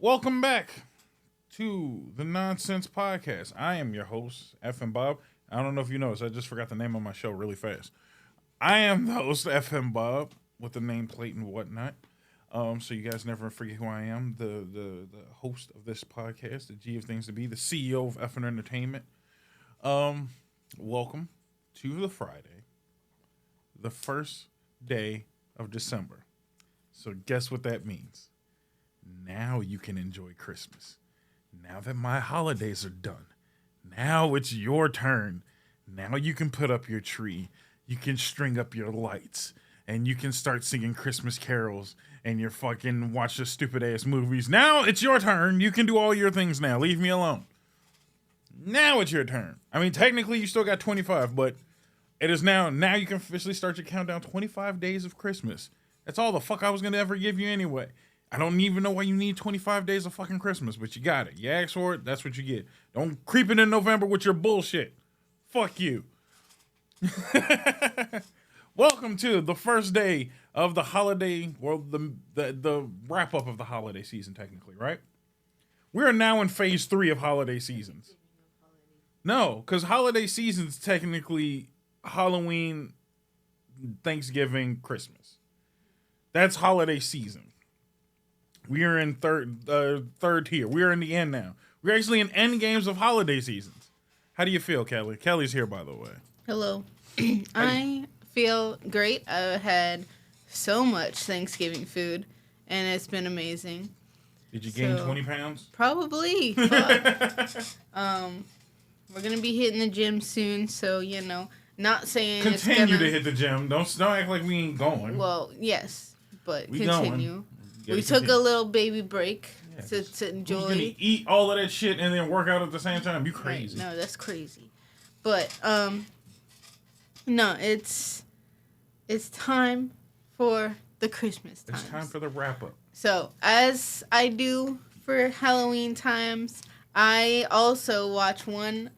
Welcome back to the Nonsense Podcast. I am your host, FM Bob. I don't know if you noticed, I just forgot the name of my show really fast. I am the host, FM Bob, with the nameplate and whatnot. So you guys never forget who I am, the host of this podcast, the G of Things to Be, the CEO of FN Entertainment. Welcome to the Friday, the first day of December. So guess what that means? Now you can enjoy Christmas. Now that my holidays are done, now it's your turn. Now you can put up your tree. You can string up your lights. And you can start singing Christmas carols. And you're fucking watch the stupid ass movies. Now it's your turn. You can do all your things now. Leave me alone. Now it's your turn. I mean, technically you still got 25, but it is now. Now you can officially start your countdown. 25 days of Christmas. That's all the fuck I was going to ever give you anyway. I don't even know why you need 25 days of fucking Christmas, but you got it. You ask for it, that's what you get. Don't creep it in November with your bullshit. Fuck you. Welcome to the first day of the holiday, or the wrap-up of the holiday season, technically, right? We are now in phase 3 of holiday seasons. No, because holiday season's technically Halloween, Thanksgiving, Christmas. That's holiday season. We are in third tier. We are in the end now. We're actually in end games of holiday seasons. How do you feel, Kelly? Kelly's here, by the way. Hello. I feel great. I've had so much Thanksgiving food, and it's been amazing. Did you gain 20 pounds? Probably. We're gonna be hitting the gym soon, so not saying continue to hit the gym. Don't act like we ain't going. Well, yes, but we continue. Going. We took a little baby break to enjoy. Who's gonna eat all of that shit and then work out at the same time? You crazy? Right. No, that's crazy. But no, it's time for the Christmas times. It's time for the wrap up. So as I do for Halloween times, I also watch one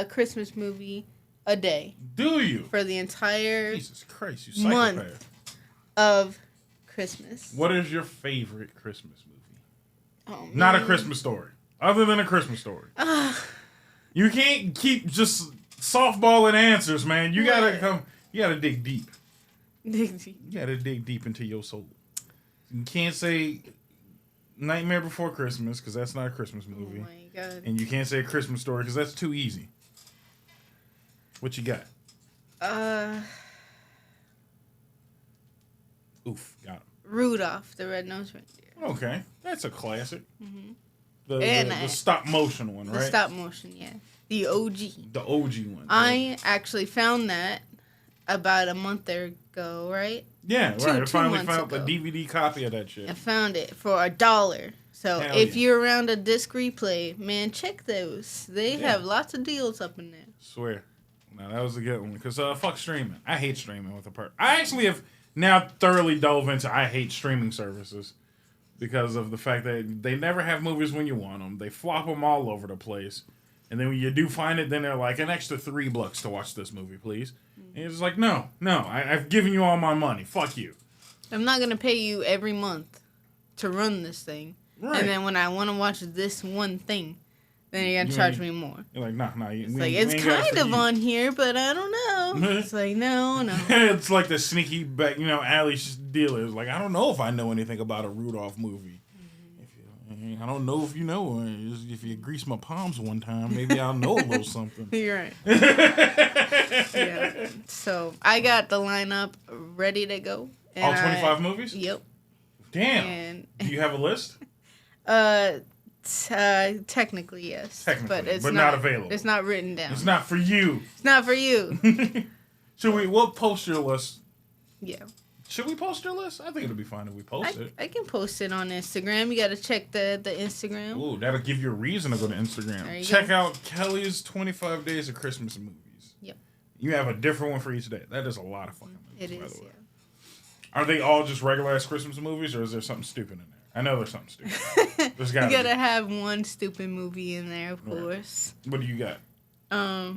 Christmas movie a day. Do you? For the entire Jesus Christ, you psychopath. month of Christmas. What is your favorite Christmas movie? Oh, man. Not A Christmas Story. Other than A Christmas Story. You can't keep just softballing answers, man. You gotta dig deep. You gotta dig deep into your soul. You can't say Nightmare Before Christmas, because that's not a Christmas movie. Oh my God. And you can't say A Christmas Story, because that's too easy. What you got? Oof, got him. Rudolph the Red-Nosed Reindeer. Okay, that's a classic. Mm-hmm. The stop motion one, right? The stop motion, yeah. The OG. The OG one. I actually found that about a month ago, right? Yeah, right. I finally found ago. the DVD copy of that shit. I found it for $1. So Hell if yeah. you're around a disc replay, man, check those. They have lots of deals up in there. Swear. No, that was a good one. Because fuck streaming. I hate streaming with a part. I actually have now thoroughly dove into I hate streaming services. Because of the fact that they never have movies when you want them. They flop them all over the place. And then when you do find it, then they're like, an extra $3 to watch this movie, please. And it's like, no, I've given you all my money. Fuck you. I'm not going to pay you every month to run this thing. Right. And then when I want to watch this one thing, then you're going to charge me more. You're like, nah. It's like, it's kind of on here, but I don't know. It's like, no. It's like the sneaky back, alley deal is like, I don't know if I know anything about a Rudolph movie. I don't know if you know. If you grease my palms one time, maybe I'll know a little something. You're right. Yeah. So I got the lineup ready to go. All 25 movies? Yep. Damn. And do you have a list? Technically, yes. Technically, but it's not available. It's not written down. It's not for you. It's not for you. We'll post your list. Yeah. Should we post your list? I think it'll be fine if we post it. I can post it on Instagram. You got to check the Instagram. Ooh, that'll give you a reason to go to Instagram. Check out Kelly's 25 Days of Christmas Movies. Yep. You have a different one for each day. That is a lot of fucking movies, It by is, the way. Yeah. Are they all just regular ass Christmas movies, or is there something stupid in there? I know there's something stupid. You gotta have one stupid movie in there, of course. What do you got? I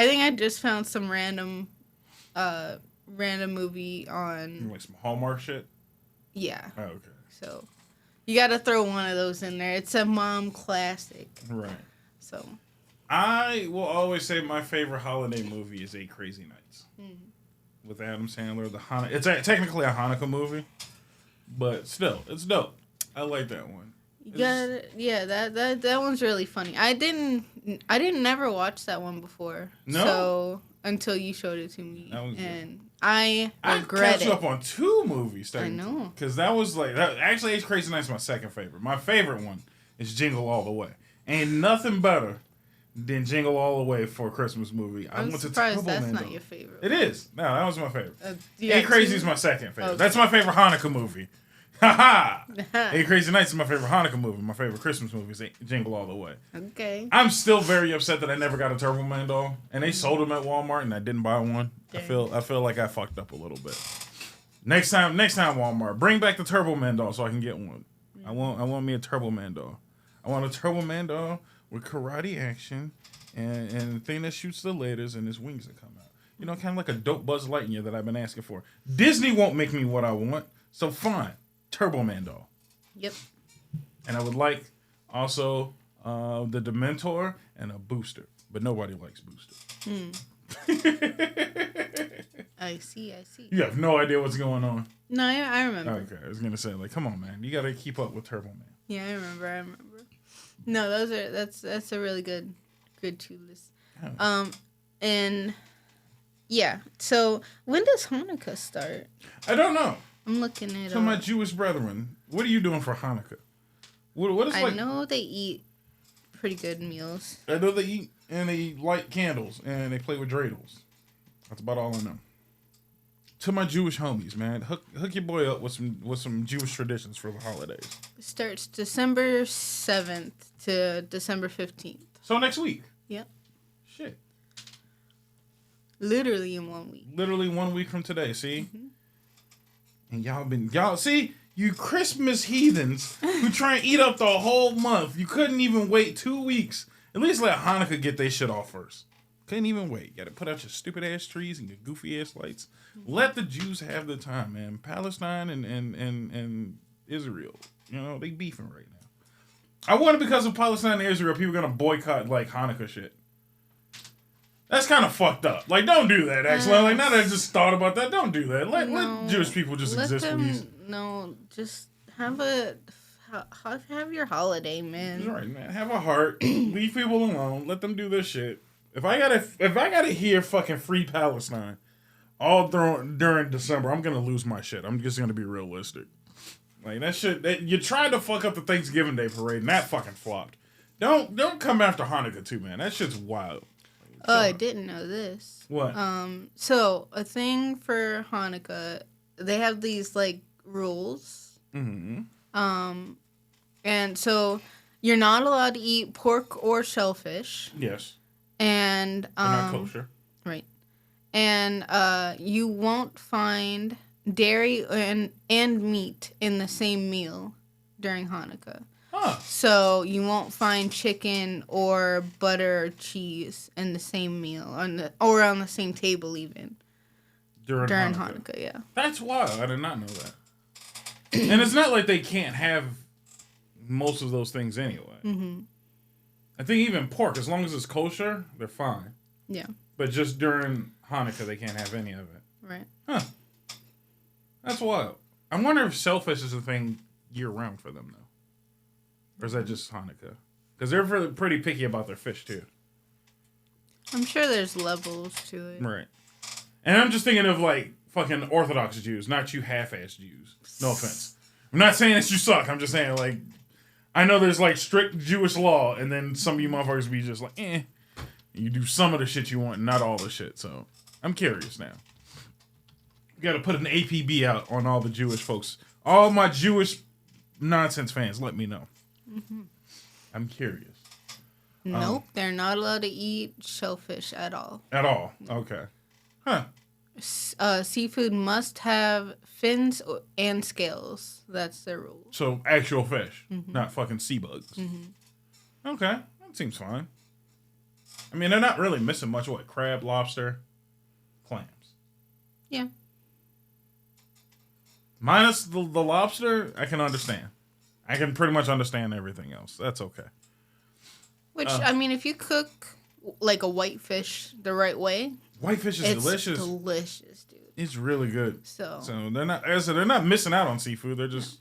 think I just found some random movie on. Like some Hallmark shit? Yeah. Oh, okay. So, You got to throw one of those in there. It's a mom classic. Right. So. I will always say my favorite holiday movie is Eight Crazy Nights. With Adam Sandler. It's technically a Hanukkah movie, but still, it's dope. I like that one. That one's really funny. I didn't never watch that one before. No. So until you showed it to me, I regret it. I catch up on 2 movies. I know. Because that was actually Eight Crazy Nights is my second favorite. My favorite one is Jingle All the Way. Ain't nothing better than Jingle All the Way for a Christmas movie. I'm surprised that's not your favorite. It is. No, that was my favorite. Eight Crazy is my second favorite. Okay. That's my favorite Hanukkah movie. Ha ha! Eight Crazy Nights is my favorite Hanukkah movie. My favorite Christmas movie is Jingle All the Way. Okay. I'm still very upset that I never got a Turbo Man doll, and they sold them at Walmart, and I didn't buy one. Dang. I feel like I fucked up a little bit. Next time Walmart, bring back the Turbo Man doll so I can get one. I want me a Turbo Man doll. I want a Turbo Man doll with karate action and the thing that shoots the lasers and his wings that come out. You know, kind of like a dope Buzz Lightyear that I've been asking for. Disney won't make me what I want, so fine. Turbo Man doll. Yep. And I would like also the Dementor and a Booster, but nobody likes Booster. I see. You have no idea what's going on. No, I remember. Okay, I was gonna say come on, man, you gotta keep up with Turbo Man. Yeah, I remember. No, that's a really good to list. Oh. And yeah. So when does Hanukkah start? I don't know. I'm looking at it. So my Jewish brethren, what are you doing for Hanukkah? What is I know they eat pretty good meals. I know they eat and they light candles and they play with dreidels. That's about all I know. To my Jewish homies, man, hook your boy up with some Jewish traditions for the holidays. It starts December 7th to December 15th. So next week. Yep. Shit. Literally in 1 week. Literally 1 week from today. See. Mm-hmm. And y'all see, you Christmas heathens who try and eat up the whole month. You couldn't even wait 2 weeks. At least let Hanukkah get their shit off first. Couldn't even wait. You gotta put out your stupid ass trees and your goofy ass lights. Let the Jews have the time, man. Palestine and Israel, you know, they beefing right now. I wonder because of Palestine and Israel, people are gonna boycott like Hanukkah shit. That's kind of fucked up. Like, don't do that, actually. Like, now that I just thought about that, don't do that. Let Jewish people just exist, please. No, just have your holiday, man. That's right, man. Have a heart. Leave people alone. Let them do their shit. If I gotta hear fucking Free Palestine all during December, I'm gonna lose my shit. I'm just gonna be realistic. Like, that shit, you tried to fuck up the Thanksgiving Day parade, and that fucking flopped. Don't come after Hanukkah too, man. That shit's wild. Oh, I didn't know this. What? So a thing for Hanukkah, they have these like rules. Mm-hmm. And so you're not allowed to eat pork or shellfish. Yes. And they're not kosher. Right. And you won't find dairy and meat in the same meal during Hanukkah. Huh. So you won't find chicken or butter or cheese in the same meal or on the same table even during Hanukkah. Yeah. That's wild. I did not know that. And it's not like they can't have most of those things anyway. Mm-hmm. I think even pork, as long as it's kosher, they're fine. Yeah. But just during Hanukkah, they can't have any of it. Right. Huh. That's wild. I wonder if shellfish is a thing year round for them, though. Or is that just Hanukkah? Because they're pretty picky about their fish, too. I'm sure there's levels to it. Right. And I'm just thinking of, like, fucking Orthodox Jews, not you half-ass Jews. No offense. I'm not saying that you suck. I'm just saying, like, I know there's, like, strict Jewish law, and then some of you motherfuckers be just like, You do some of the shit you want, not all the shit. So, I'm curious now. You got to put an APB out on all the Jewish folks. All my Jewish nonsense fans, let me know. Mm-hmm. I'm curious. Nope, they're not allowed to eat shellfish at all. At all? Okay. Huh. Seafood must have fins and scales. That's their rule. So, actual fish, not fucking sea bugs. Mm-hmm. Okay, that seems fine. I mean, they're not really missing much. What? Crab, lobster, clams. Yeah. Minus the lobster, I can understand. I can pretty much understand everything else. That's okay. Which, I mean, if you cook like a whitefish the right way, whitefish is delicious. Delicious, dude. It's really good. So they're not. As I said, they're not missing out on seafood. They're just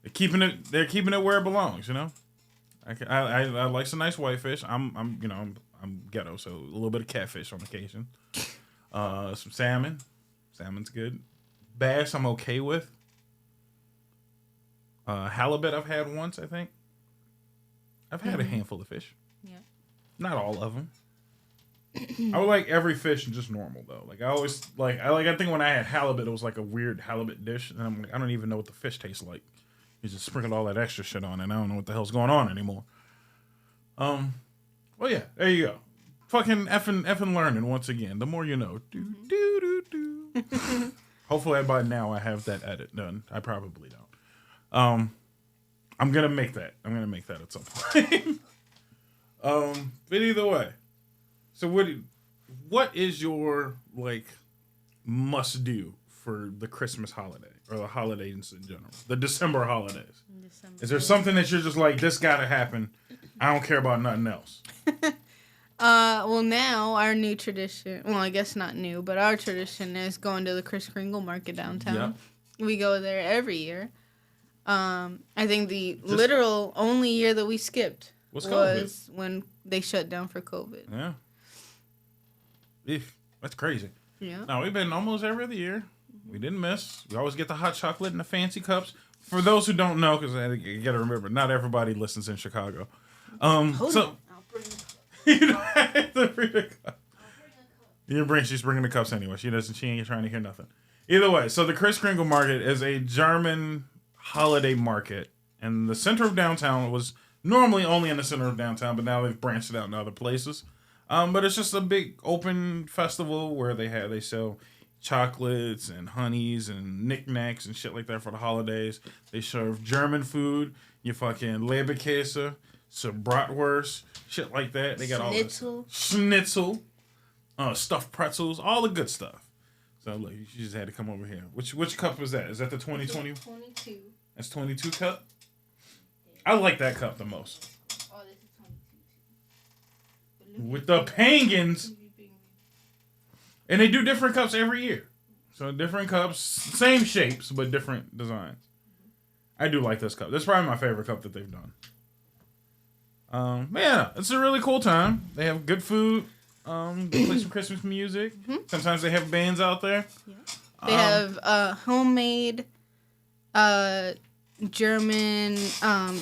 they're keeping it where it belongs. You know. I like some nice whitefish. I'm ghetto, so a little bit of catfish on occasion. Some salmon. Salmon's good. Bass I'm okay with. Halibut I've had once, I think. I've had a handful of fish. Yeah. Not all of them. I would like every fish just normal though. Like I always I think when I had halibut it was like a weird halibut dish, and I'm like I don't even know what the fish tastes like. You just sprinkled all that extra shit on, and I don't know what the hell's going on anymore. Well yeah, there you go. Fucking effing learning once again. The more you know. Hopefully by now I have that edit done. I probably don't. I'm gonna make that. At some point. But either way. So what is your like must do for the Christmas holiday or the holidays in general? The December holidays. Is there something that you're just like, this gotta happen? I don't care about nothing else. Well, now our new tradition, well, I guess not new, but our tradition is going to the Kris Kringle Market downtown. Yep. We go there every year. I think the literal only year that we skipped was when they shut down for COVID. Yeah. That's crazy. Yeah. No, we've been almost every other year. We didn't miss. We always get the hot chocolate in the fancy cups. For those who don't know, because you got to remember, not everybody listens in Chicago. Hold on. I'll bring the cup. You don't have to bring the cup. She's bringing the cups anyway. She ain't trying to hear nothing. Either way, so the Kris Kringle Market is a German holiday market, and the center of downtown was normally only in the center of downtown, but now they've branched it out in other places. But it's just a big open festival where they sell chocolates and honeys and knickknacks and shit like that for the holidays. They serve German food, your fucking Leberkäse, some bratwurst, shit like that. They got all this schnitzel, stuffed pretzels, all the good stuff. So look, you just had to come over here. Which cup was that? Is that the 2020? 22. That's 22 cup. I like that cup the most. Oh, this is 22. With the penguins. And they do different cups every year. So different cups, same shapes, but different designs. I do like this cup. This is probably my favorite cup that they've done. But yeah, it's a really cool time. They have good food. They play some Christmas music. Mm-hmm. Sometimes they have bands out there. Yeah. They have homemade German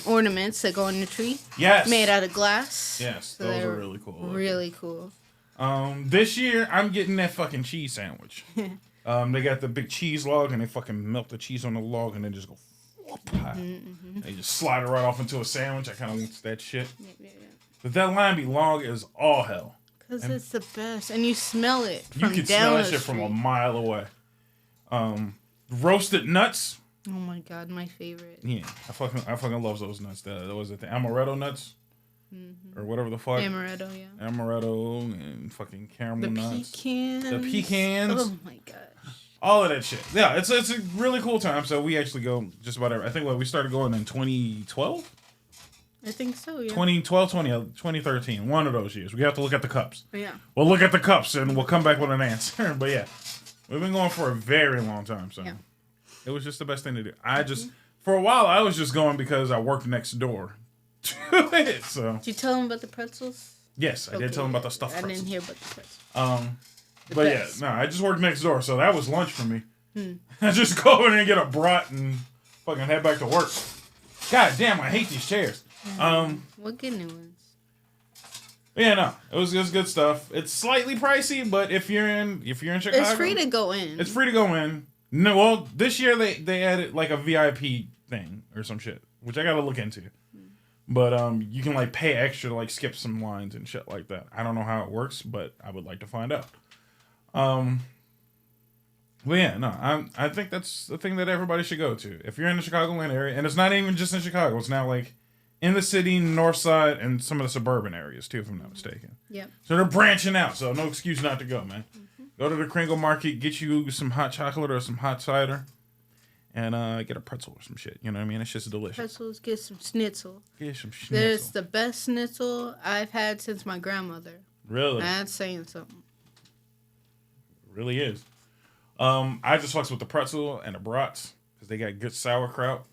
ornaments that go on the tree. Yes. Made out of glass. Yes, so those are really cool. Really cool. This year, I'm getting that fucking cheese sandwich. They got the big cheese log, and they fucking melt the cheese on the log, and then just go. Mm-hmm. They just slide it right off into a sandwich. I kind of want that shit. Yeah. But that line be long as all hell. Because it's the best. And you smell it from down the street. You can smell that shit from a mile away. Roasted nuts. Oh my god, my favorite. Yeah, I fucking love those nuts. What was it, the amaretto nuts? Mm-hmm. Or whatever the fuck. Amaretto, yeah. Amaretto and fucking caramel nuts. The pecans. Oh my gosh. All of that shit. Yeah, it's a really cool time. So we actually go just about every. I think we started going in 2012. I think so, yeah. 2012, 2013. One of those years. We have to look at the cups. Yeah. We'll look at the cups and we'll come back with an answer. But yeah, we've been going for a very long time. So it was just the best thing to do. For a while, I was just going because I worked next door to it. So. Did you tell them about the pretzels? Yes, I did tell them about the stuffed pretzels. I didn't hear about the pretzels. But best. Yeah, no, I just worked next door, so that was lunch for me. I just go over there and get a brat and fucking head back to work. God damn, I hate these chairs. We'll get new ones. Yeah, no, it was good stuff. It's slightly pricey, but if you're in Chicago, it's free to go in. It's free to go in. No, well, this year they added like a VIP thing or some shit, which I gotta look into. But you can like pay extra to like skip some lines and shit like that. I don't know how it works, but I would like to find out. But yeah, no, I think that's the thing that everybody should go to. If you're in the Chicagoland area, and it's not even just in Chicago, it's now like in the city, north side, and some of the suburban areas too, if I'm not mistaken. Yeah. So they're branching out, so no excuse not to go, man. Mm-hmm. Go to the Kringle Market, get you some hot chocolate or some hot cider, and get a pretzel or some shit. You know what I mean? It's just delicious. Pretzels, get some schnitzel. Get some schnitzel. There's the best schnitzel I've had since my grandmother. Really? That's saying something. It really is. I just fucks with the pretzel and the brats because they got good sauerkraut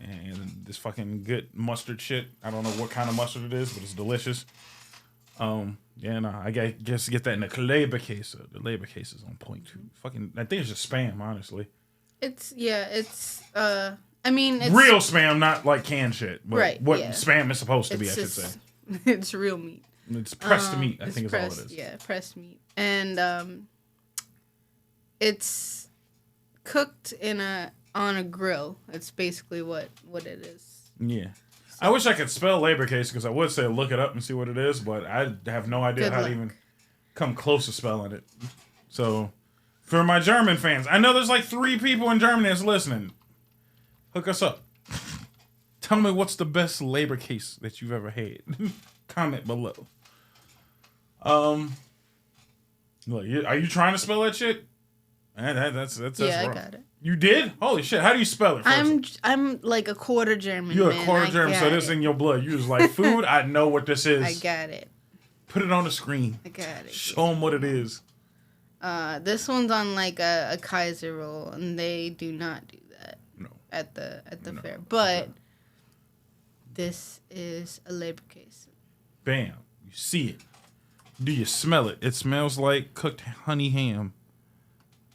and this fucking good mustard shit. I don't know what kind of mustard it is, but it's delicious. I guess get that in the Leberkäse. The Leberkäse is on point too. Fucking, I think it's just spam, honestly. It's it's real spam, not like canned shit. But what spam is supposed to be, I should say. It's real meat. It's pressed meat, I think is all it is. Yeah, pressed meat. And it's cooked on a grill. It's basically what it is. Yeah. I wish I could spell Leberkäse because I would say look it up and see what it is, but I have no idea how to even come close to spelling it. So, for my German fans, I know there's like 3 people in Germany that's listening. Hook us up. Tell me what's the best Leberkäse that you've ever had. Comment below. Look, are you trying to spell that shit? That's yeah, rough. I got it. You did? Holy shit! How do you spell it? I'm like a quarter German. You're a quarter German, so this in your blood. You was like food. I know what this is. I got it. Put it on the screen. I got it. Show them what it is. This one's on like a Kaiser roll, and they do not do that. No. At the fair, but this is a Leberkäse. Bam! You see it. Do you smell it? It smells like cooked honey ham.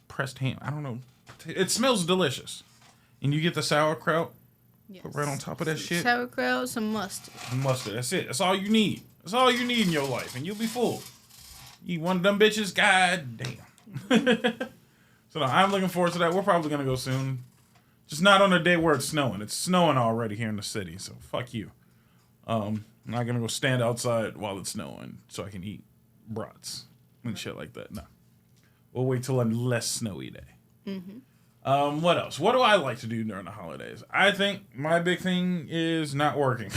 Pressed ham. I don't know. It smells delicious. And you get the sauerkraut. Yes. Put right on top of that shit. Sauerkraut, some mustard. Mustard. That's it. That's all you need. That's all you need in your life. And you'll be full. You eat one of them bitches? God damn. So no, I'm looking forward to that. We're probably going to go soon. Just not on a day where it's snowing. It's snowing already here in the city. So fuck you. I'm not going to go stand outside while it's snowing so I can eat brats and shit like that. No. We'll wait till a less snowy day. Mm-hmm. What else? What do I like to do during the holidays? I think my big thing is not working.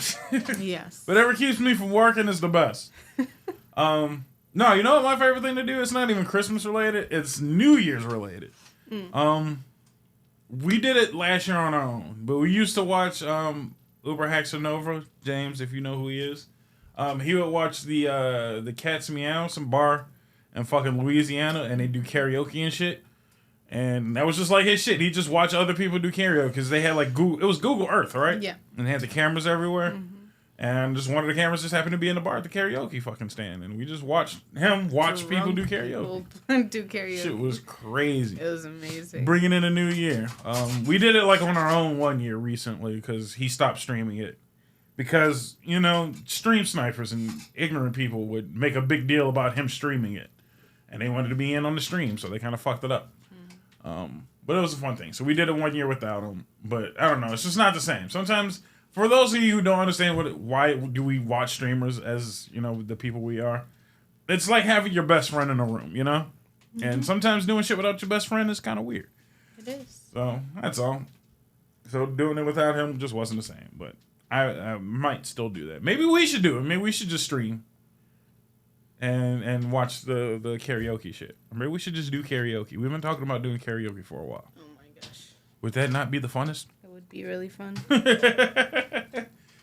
Yes. Whatever keeps me from working is the best. No, you know what my favorite thing to do? It's not even Christmas related. It's New Year's related. We did it last year on our own, but we used to watch Uber James, if you know who he is. He would watch the Cats Meow, some bar in fucking Louisiana, and they do karaoke and shit. And that was just like his shit. He just watched other people do karaoke because they had like Google. It was Google Earth, right? Yeah. And they had the cameras everywhere. Mm-hmm. And just one of the cameras just happened to be in the bar at the karaoke fucking stand. And we just watched him watch people do karaoke. Do karaoke. Shit was crazy. It was amazing. Bringing in a new year. We did it like on our own one year recently because he stopped streaming it. Because, you know, stream snipers and ignorant people would make a big deal about him streaming it. And they wanted to be in on the stream, so they kind of fucked it up. But it was a fun thing. So we did it 1 year without him. But I don't know. It's just not the same. Sometimes, for those of you who don't understand why do we watch streamers as, you know, the people we are, it's like having your best friend in a room, you know? Mm-hmm. And sometimes doing shit without your best friend is kind of weird. It is. So that's all. So doing it without him just wasn't the same. But I might still do that. Maybe we should do it. Maybe we should just stream. And watch the karaoke shit. Maybe we should just do karaoke. We've been talking about doing karaoke for a while. Oh my gosh. Would that not be the funnest? It would be really fun.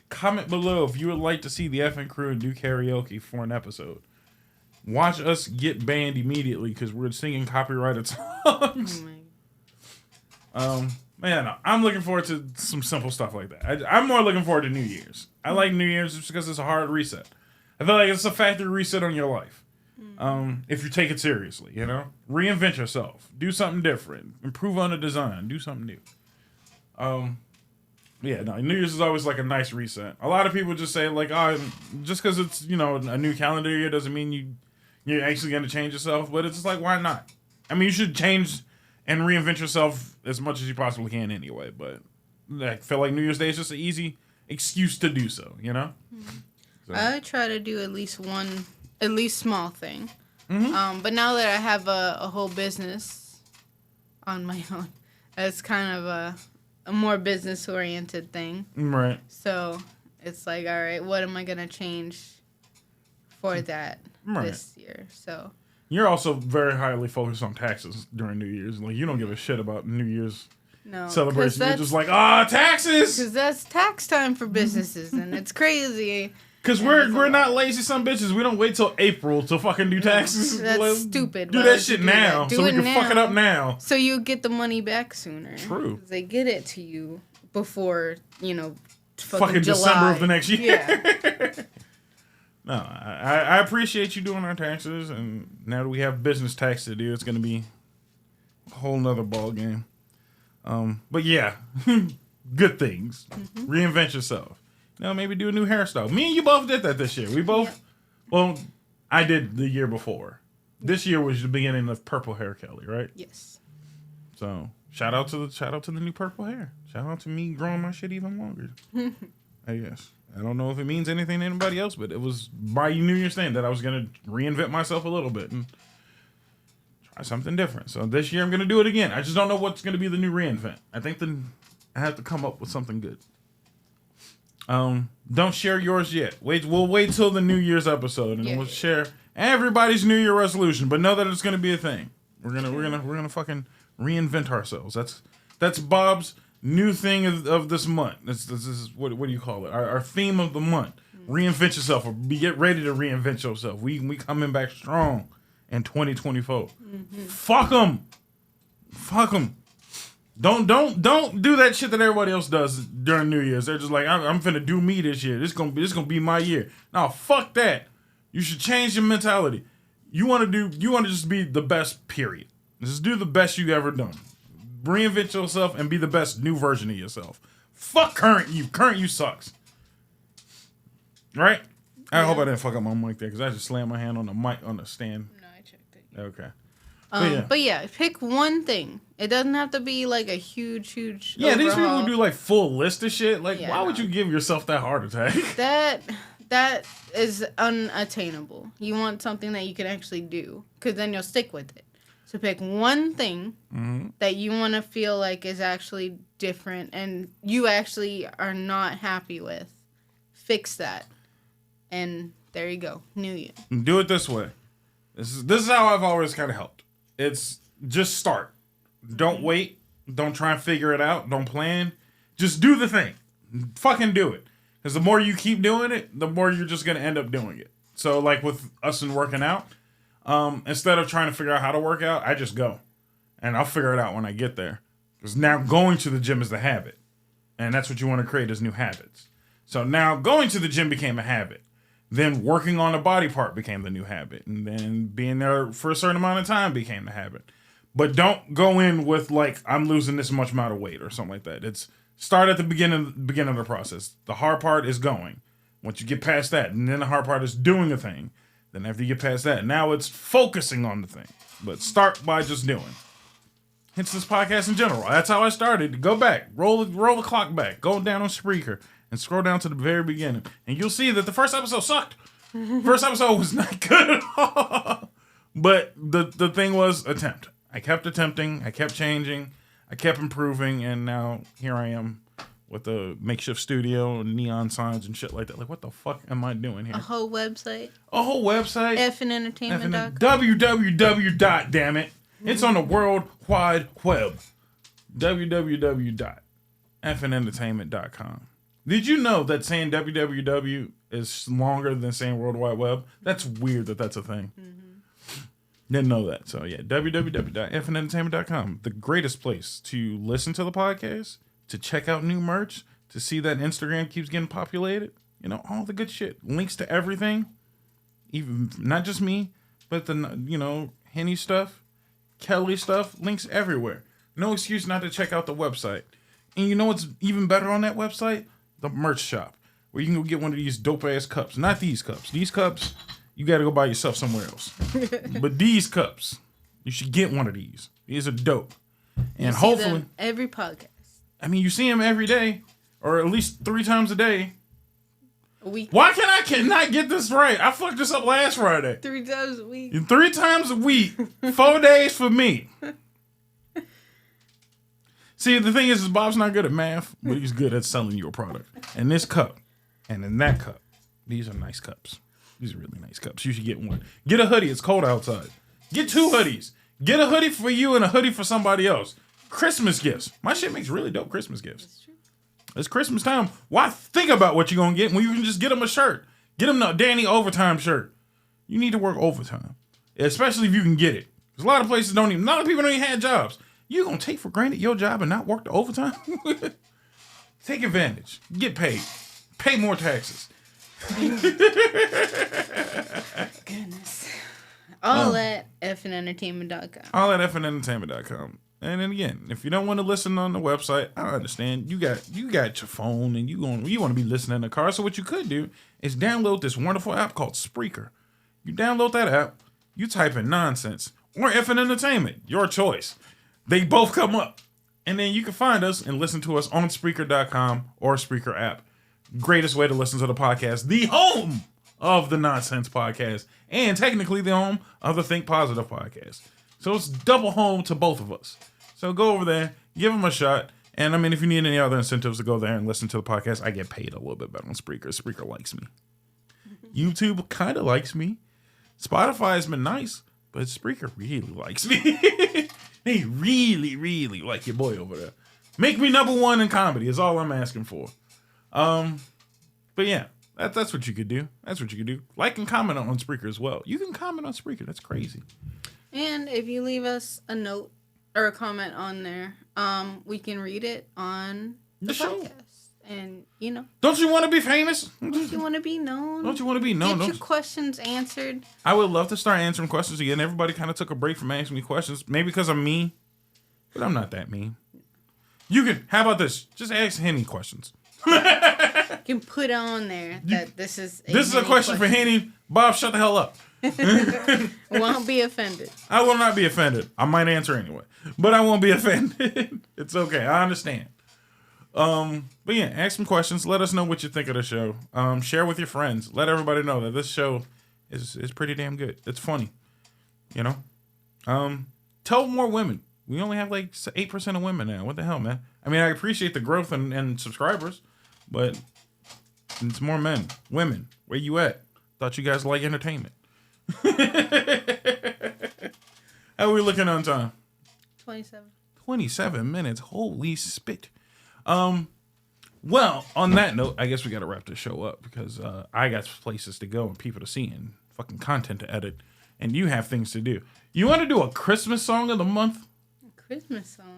Comment below if you would like to see the effing crew do karaoke for an episode. Watch us get banned immediately because we're singing copyrighted songs. Oh man, I'm looking forward to some simple stuff like that. I'm more looking forward to New Year's. I like New Year's just because it's a hard reset. I feel like it's a factory reset on your life. If you take it seriously, you know? Reinvent yourself. Do something different. Improve on the design. Do something new. Yeah, no, New Year's is always like a nice reset. A lot of people just say like, just because it's, you know, a new calendar year doesn't mean you're actually going to change yourself. But it's just like, why not? I mean, you should change and reinvent yourself as much as you possibly can anyway. But I feel like New Year's Day is just an easy excuse to do so, you know? So. I try to do at least small thing. Mm-hmm. But now that I have a whole business on my own, it's kind of a more business-oriented thing. Right. So it's like, all right, what am I going to change for that this year? So you're also very highly focused on taxes during New Year's. Like, you don't give a shit about New Year's celebration. You're just like, taxes! Because that's tax time for businesses, and it's crazy. Because we're not lazy some bitches. We don't wait till April to fucking do taxes. That's stupid. Do that shit now so we can fuck it up now. So you get the money back sooner. True. They get it to you before, fucking July. December of the next year. Yeah. No, I appreciate you doing our taxes, and now that we have business tax to do, it's going to be a whole nother ball game. But yeah, good things. Mm-hmm. Reinvent yourself. Maybe do a new hairstyle. Me and you both did that this year. We both, well, I did the year before. This year was the beginning of purple hair, Kelly, right? Yes. So shout out to the new purple hair. Shout out to me growing my shit even longer. I guess. I don't know if it means anything to anybody else, but it was by New Year's thing that I was gonna reinvent myself a little bit and try something different. So this year I'm gonna do it again. I just don't know what's gonna be the new reinvent. I think I have to come up with something good. Don't share yours yet. We'll wait till the New Year's episode and then we'll share everybody's New Year resolution. But know that it's gonna be a thing. We're gonna fucking reinvent ourselves. That's Bob's new thing of this month. This is what do you call it? Our theme of the month. Reinvent yourself, or get ready to reinvent yourself. We coming back strong in 2024. Mm-hmm. Fuck them. Don't do that shit that everybody else does during New Year's. They're just like, I'm finna do me this year. This gonna be my year. Now fuck that. You should change your mentality. You want to just be the best. Period. Just do the best you've ever done. Reinvent yourself and be the best new version of yourself. Fuck current you. Current you sucks. Right? I hope I didn't fuck up my mic there because I just slammed my hand on the mic on the stand. No, I checked it. Okay. But yeah, pick one thing. It doesn't have to be like a huge. Yeah, overhaul. These people do like full list of shit. Like, why would you give yourself that heart attack? That is unattainable. You want something that you can actually do, because then you'll stick with it. So pick one thing that you want to feel like is actually different and you actually are not happy with. Fix that. And there you go. New Year. Do it this way. This is how I've always kind of helped. It's just start. Don't wait. Don't try and figure it out. Don't plan. Just do the thing. Fucking do it. Because the more you keep doing it, the more you're just going to end up doing it. So like with us and working out, instead of trying to figure out how to work out, I just go. And I'll figure it out when I get there. Because now going to the gym is the habit. And that's what you want to create is new habits. So now going to the gym became a habit. Then working on a body part became the new habit. And then being there for a certain amount of time became the habit. But don't go in with like, I'm losing this much amount of weight or something like that. It's start at the beginning of the process. The hard part is going. Once you get past that, and then the hard part is doing a thing. Then after you get past that, now it's focusing on the thing. But start by just doing. Hence this podcast in general. That's how I started. Go back. Roll the clock back. Go down on Spreaker and scroll down to the very beginning. And you'll see that the first episode sucked. First episode was not good at all. But the thing was attempt. I kept attempting. I kept changing. I kept improving. And now here I am with a makeshift studio and neon signs and shit like that. Like, what the fuck am I doing here? A whole website. FNentertainment.com. www. Damn it. It's on the World Wide Web. www.fnentertainment.com. Did you know that saying www is longer than saying World Wide Web? That's weird that's a thing. Mm-hmm. Didn't know that. So yeah, www.fnentertainment.com. The greatest place to listen to the podcast, to check out new merch, to see that Instagram keeps getting populated. You know, all the good shit. Links to everything. Even not just me, but the Henny stuff, Kelly stuff, links everywhere. No excuse not to check out the website. And you know what's even better on that website? The merch shop, where you can go get one of these dope ass cups. Not these cups. These cups, you got to go buy yourself somewhere else. But these cups, you should get one of these. These are dope. And hopefully every podcast. I mean, you see them every day, or at least 3 times a day. A week. Why I cannot get this right? I fucked this up last Friday. 3 times a week. 3 times a week. 4 days for me. See, the thing is Bob's not good at math, but he's good at selling you a product. And this cup, and in that cup, these are nice cups. These are really nice cups. You should get one. Get a hoodie. It's cold outside. Get 2 hoodies. Get a hoodie for you and a hoodie for somebody else. Christmas gifts. My shit makes really dope Christmas gifts. That's true. It's Christmas time. Why think about what you're going to get when you can just get them a shirt? Get them the Danny overtime shirt. You need to work overtime, especially if you can get it. There's a lot of places a lot of people don't even have jobs. You going to take for granted your job and not work the overtime? Take advantage. Get paid. Pay more taxes. Goodness. All at fnentertainment.com. All at fnentertainment.com. And then again, if you don't want to listen on the website, I understand. You got your phone and you want to be listening in the car. So what you could do is download this wonderful app called Spreaker. You download that app, you type in Nonsense or FN Entertainment, your choice. They both come up. And then you can find us and listen to us on Spreaker.com or Spreaker app. Greatest way to listen to the podcast, the home of the Nonsense podcast, and technically the home of the Think Positive podcast. So it's double home to both of us. So go over there, give them a shot. And I mean, if you need any other incentives to go there and listen to the podcast, I get paid a little bit better on Spreaker. Spreaker likes me. YouTube kind of likes me. Spotify has been nice, but Spreaker really likes me. They really, really like your boy over there. Make me number one in comedy is all I'm asking for. But yeah, that's what you could do. That's what you could do. Like and comment on Spreaker as well. You can comment on Spreaker. That's crazy. And if you leave us a note or a comment on there, we can read it on the show. Podcast. And, don't you want to be famous? Don't you want to be known? Don't you want to be known? Get your questions answered. I would love to start answering questions again. Everybody kind of took a break from asking me questions. Maybe because I'm mean. But I'm not that mean. You can, how about this? Just ask Henny questions. You can put on there that this is a question for Henny. Bob, shut the hell up. Won't be offended. I will not be offended. I might answer anyway. But I won't be offended. It's okay. I understand. But yeah, ask some questions. Let us know what you think of the show. Share with your friends. Let everybody know that this show is pretty damn good. It's funny. Tell more women. We only have like 8% of women now. What the hell, man? I mean, I appreciate the growth and subscribers, but it's more men. Women, where you at? Thought you guys like entertainment. How are we looking on time? 27 minutes. Holy spit. Well, on that note, I guess we got to wrap this show up because I got places to go and people to see and fucking content to edit, and you have things to do. You want to do a Christmas song of the month?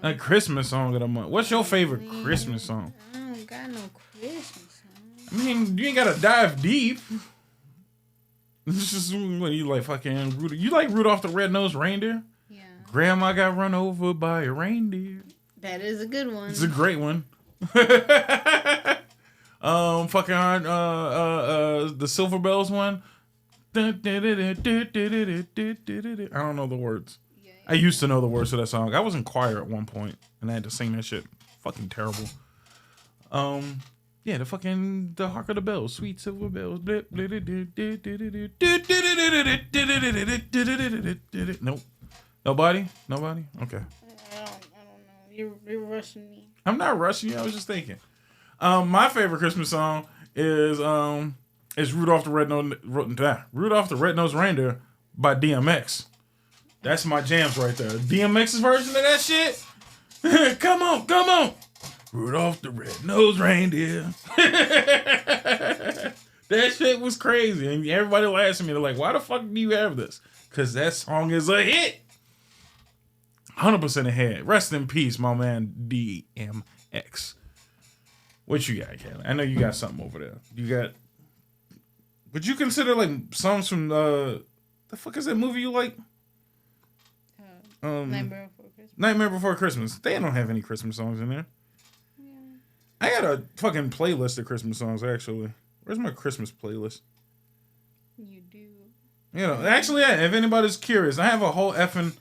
A Christmas song of the month. What's your favorite Christmas song? I don't got no Christmas song. I mean, you ain't got to dive deep. This is what you like fucking Rudolph. You like Rudolph the Red-Nosed Reindeer? Yeah. Grandma got run over by a reindeer. That is a good one. It's a great one. Fucking the Silver Bells one. I don't know the words. Yeah. I used to know the words to that song. I was in choir at one point and I had to sing that shit. Fucking terrible. Yeah, the Hark of the Bells, sweet silver bells. Nope. Nobody? Okay. I don't know. You're rushing me. I'm not rushing you. I was just thinking. My favorite Christmas song is Rudolph the Red-Nosed Reindeer by DMX. That's my jams right there. DMX's version of that shit. Come on. Rudolph the Red-Nosed Reindeer. That shit was crazy. And everybody laughs at me. They're like, why the fuck do you have this? Because that song is a hit. 100% a hit. Rest in peace, my man DMX. What you got, Kelly? I know you got something over there. Would you consider like songs from the fuck is that movie you like? Nightmare Before Christmas. They don't have any Christmas songs in there. Yeah. I got a fucking playlist of Christmas songs, actually. Where's my Christmas playlist? You do. Actually, yeah, if anybody's curious, I have a whole effing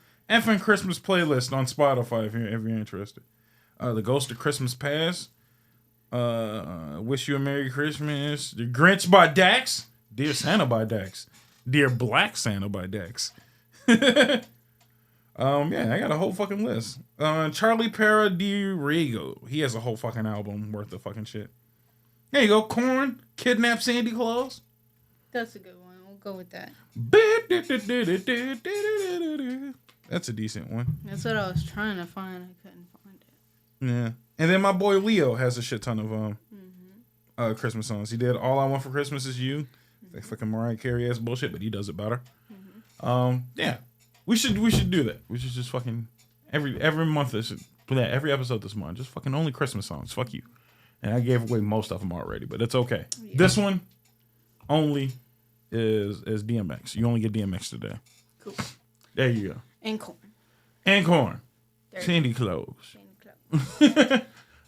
Christmas playlist on Spotify if you're interested. The Ghost of Christmas Past. Wish You a Merry Christmas. The Grinch by Dax. Dear Santa by Dax. Dear Black Santa by Dax. Yeah, I got a whole fucking list. Charlie Para Rego. He has a whole fucking album worth of fucking shit. There you go. Korn, Kidnap Sandy Claus. That's a good one. We'll go with that. That's a decent one. That's what I was trying to find. I couldn't find Yeah. And then my boy Leo has a shit ton of Christmas songs. He did All I Want for Christmas Is You. Like fucking Mariah Carey ass bullshit, but he does it better. Yeah. We should do that. We should just fucking every month every episode this month, just fucking only Christmas songs. Fuck you. And I gave away most of them already, but it's okay. Yeah. This one only is DMX. You only get DMX today. Cool. There you go. And corn. And corn. Candy clothes.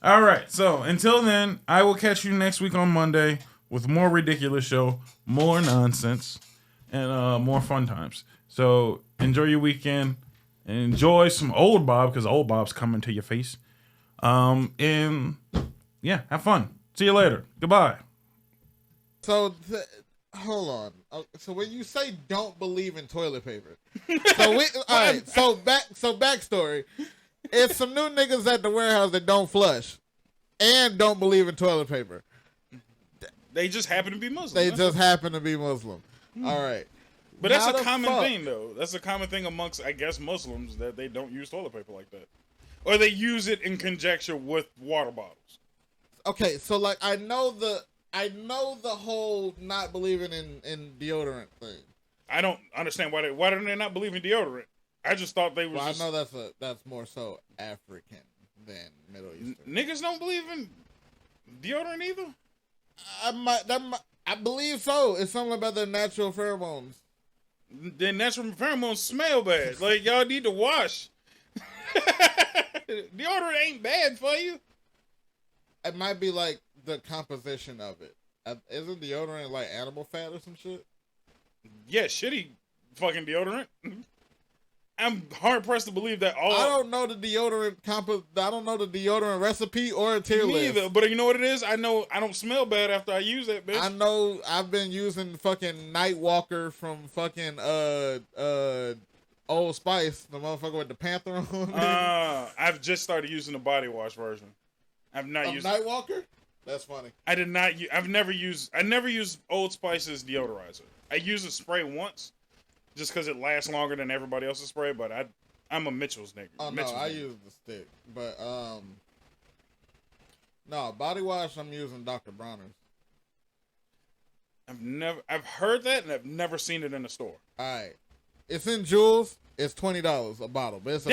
All right. So until then, I will catch you next week on Monday with more ridiculous show, more nonsense, and more fun times. So enjoy your weekend and enjoy some Old Bob because Old Bob's coming to your face. And yeah, have fun. See you later. Goodbye. So hold on. So when you say don't believe in toilet paper, all right. So backstory. It's some new niggas at the warehouse that don't flush and don't believe in toilet paper. They just happen to be Muslim. All right. But that's a common thing, though. That's a common thing amongst, I guess, Muslims that they don't use toilet paper like that. Or they use it in conjecture with water bottles. Okay, so like I know the whole not believing in deodorant thing. I don't understand why do they not believe in deodorant? I just thought they were. Well, I know that's more so African than Middle Eastern. Niggas don't believe in deodorant either. I believe so. It's something about their natural pheromones. Their natural pheromones smell bad. Like y'all need to wash. Deodorant ain't bad for you. It might be like the composition of it. Isn't deodorant like animal fat or some shit? Yeah, shitty fucking deodorant. I'm hard pressed to believe that all. I don't know the deodorant I don't know the deodorant recipe or a tier list. Neither, but you know what it is? I know I don't smell bad after I use that bitch. I know I've been using fucking Nightwalker from fucking Old Spice, the motherfucker with the panther on. I've just started using the body wash version. I've not used Nightwalker. That's funny. I did not. I never used Old Spice's deodorizer. I used a spray once, just because it lasts longer than everybody else's spray. But I'm a Mitchell's nigga. Oh no, I use the stick. But no body wash. I'm using Dr. Bronner's. I've heard that and I've never seen it in the store. All right, it's in Jewel's. It's $20 a bottle, but it's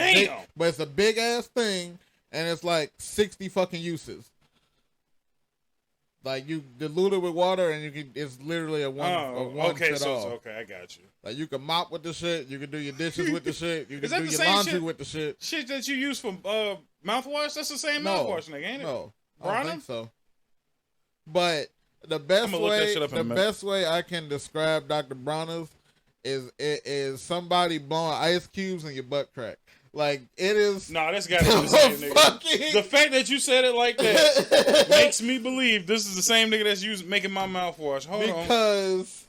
a big ass thing, and it's like 60 fucking uses. Like you dilute it with water, and it's literally a one. Okay, so it's okay. I got you. Like you can mop with the shit, you can do your dishes with the shit, you can do your laundry with the shit. Shit that you use for mouthwash. That's the same mouthwash, nigga, ain't it? No, I don't think so. But the best way I can describe Dr. Bronner's is somebody blowing ice cubes in your butt crack. Like it is. No, that's got to be the same nigga. The fact that you said it like that makes me believe this is the same nigga that's making my mouthwash. Hold on. Because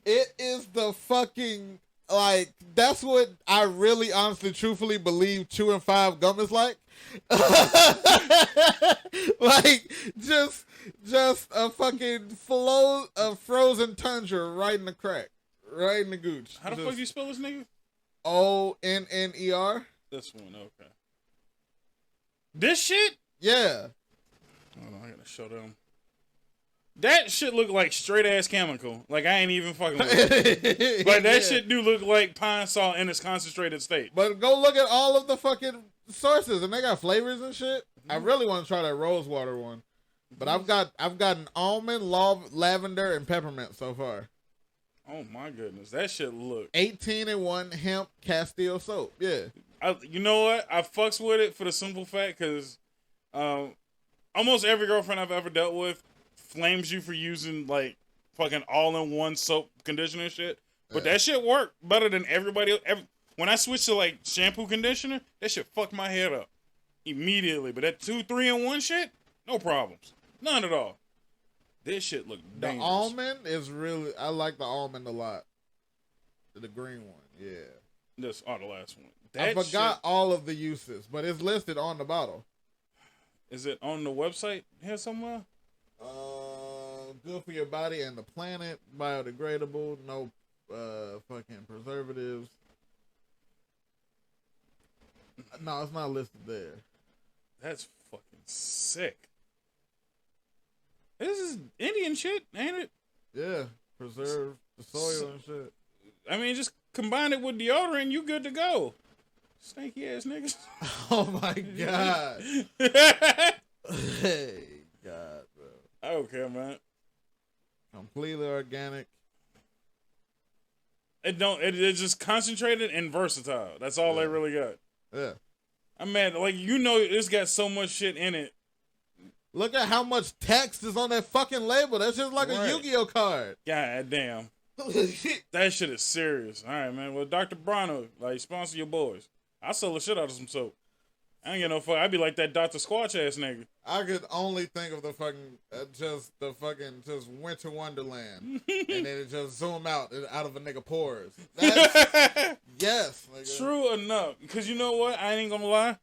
it is the fucking like that's what I really honestly truthfully believe chewing 5 gum is like. Like just a fucking flow of frozen tundra right in the crack. Right in the gooch. How the fuck you spell this nigga? ONNER. This one, okay. This shit? Yeah. Hold on, I gotta show them. That shit look like straight ass chemical. Like I ain't even fucking with it. Like that shit do look like pine salt in its concentrated state. But go look at all of the fucking sources and they got flavors and shit. Mm-hmm. I really want to try that rose water one. But I've gotten almond, lavender, and peppermint so far. Oh my goodness, that shit look 18-in-1 hemp Castile soap. Yeah, you know what? I fucks with it for the simple fact because almost every girlfriend I've ever dealt with flames you for using like fucking all-in-one soap conditioner shit. But that shit worked better than everybody else. When I switched to like shampoo conditioner, that shit fucked my head up immediately. But that 2-3-in-1 shit, no problems, none at all. This shit look dangerous. The almond is really... I like the almond a lot. The green one, yeah. The last one. I forgot all of the uses, but it's listed on the bottle. Is it on the website here somewhere? Good for your body and the planet. Biodegradable. No fucking preservatives. No, it's not listed there. That's fucking sick. This is Indian shit, ain't it? Yeah, preserve the soil and shit. I mean, just combine it with deodorant, you good to go. Stanky ass niggas. Oh my god. Hey, God, bro. I don't care, man. Completely organic. It's just concentrated and versatile. That's all they really got. Yeah. I'm mad. Like, you know, it's got so much shit in it. Look at how much text is on that fucking label. That's just like a Yu-Gi-Oh card. God damn. That shit is serious. All right, man. Well, Dr. Bronner, like, sponsor your boys. I sell the shit out of some soap. I ain't get no fuck. I'd be like that Dr. Squatch ass nigga. I could only think of the fucking, just Winter Wonderland. And then it just zoom out of a nigga pores. That's, yes. Nigga. True enough. Because you know what? I ain't gonna lie.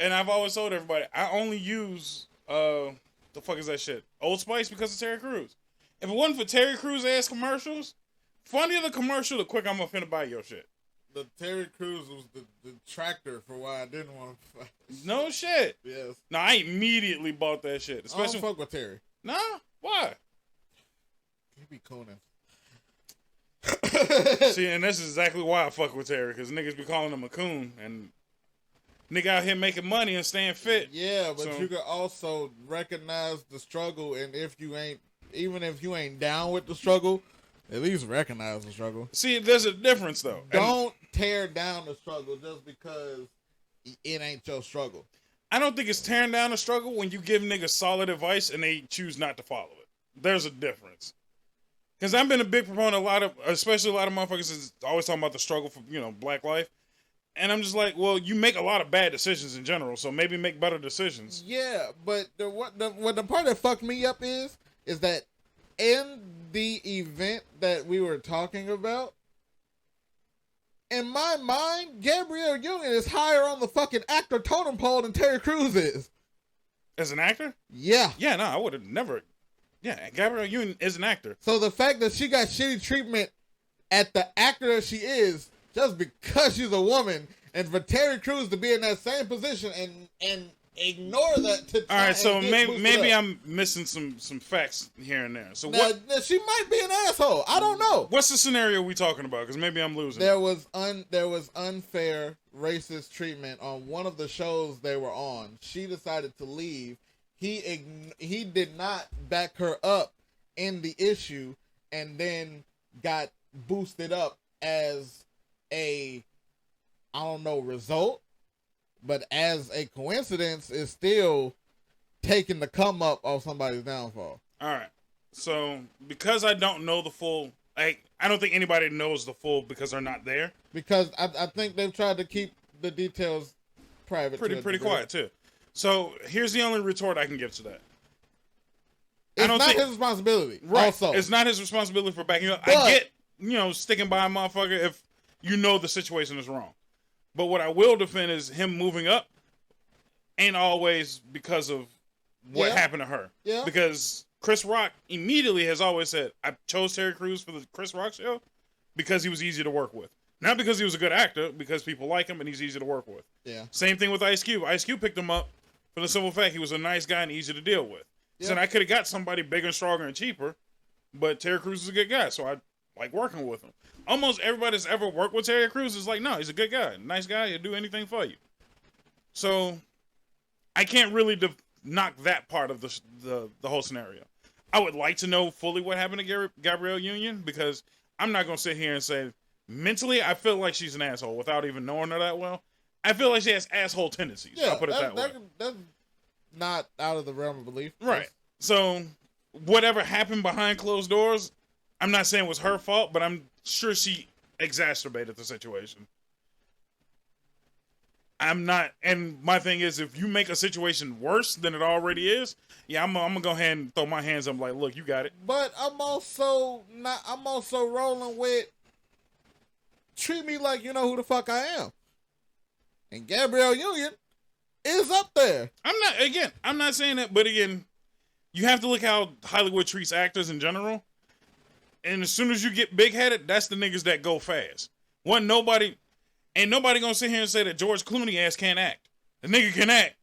And I've always told everybody, I only use, the fuck is that shit? Old Spice because of Terry Crews. If it wasn't for Terry Crews ass commercials, funnier the commercial, the quick I'm finna buy your shit. The Terry Crews was the tractor for why I didn't want to fight. No shit. Yes. No, I immediately bought that shit. Especially I don't fuck with Terry. Nah? Why? He be Conan. See, and that's exactly why I fuck with Terry, because niggas be calling him a coon, and nigga out here making money and staying fit. Yeah, but you can also recognize the struggle, and even if you ain't down with the struggle, at least recognize the struggle. See, there's a difference, though. Don't tear down the struggle just because it ain't your struggle. I don't think it's tearing down the struggle when you give niggas solid advice and they choose not to follow it. There's a difference. Because I've been a big proponent, especially a lot of motherfuckers is always talking about the struggle for, black life. And I'm just like, well, you make a lot of bad decisions in general, so maybe make better decisions. Yeah, but the part that fucked me up is that in the event that we were talking about, in my mind, Gabrielle Union is higher on the fucking actor totem pole than Terry Crews is. As an actor? Yeah. Yeah, no, I would have never. Yeah, Gabrielle Union is an actor. So the fact that she got shitty treatment at the actor that she is, just because she's a woman, and for Terry Crews to be in that same position and ignore that. All right, so maybe I'm missing some facts here and there. So now, she might be an asshole. I don't know. What's the scenario we talking about? Because maybe I'm losing. There was unfair racist treatment on one of the shows they were on. She decided to leave. He did not back her up in the issue, and then got boosted up as a, I don't know, result. But as a coincidence, is still taking the come up of somebody's downfall. All right. So because I don't know the full, I don't think anybody knows the full because they're not there. Because I think they've tried to keep the details private. Pretty quiet too. So here's the only retort I can give to that. It's not his responsibility. Right. Also, it's not his responsibility for backing up. But, I get, sticking by a motherfucker if you know the situation is wrong. But what I will defend is him moving up ain't always because of what happened to her. Yeah. Because Chris Rock immediately has always said, I chose Terry Crews for the Chris Rock show because he was easy to work with. Not because he was a good actor, because people like him and he's easy to work with. Yeah. Same thing with Ice Cube. Ice Cube picked him up for the simple fact he was a nice guy and easy to deal with. Yeah. So I could have got somebody bigger and stronger and cheaper, but Terry Crews is a good guy, so I like working with him. Almost everybody that's ever worked with Terry Crews is like, no, he's a good guy. Nice guy. He'll do anything for you. So I can't really knock that part of the whole scenario. I would like to know fully what happened to Gabrielle Union, because I'm not going to sit here and say, mentally, I feel like she's an asshole without even knowing her that well. I feel like she has asshole tendencies. Yeah, I'll put it that way. That's not out of the realm of belief. Right. So whatever happened behind closed doors, I'm not saying it was her fault, but I'm sure she exacerbated the situation. I'm not, and my thing is, if you make a situation worse than it already is, yeah, I'm gonna go ahead and throw my hands up like, look, you got it. But I'm also rolling with, treat me like you know who the fuck I am. And Gabrielle Union is up there. I'm not saying that, but again, you have to look how Hollywood treats actors in general. And as soon as you get big-headed, that's the niggas that go fast. Ain't nobody gonna sit here and say that George Clooney ass can't act. The nigga can act,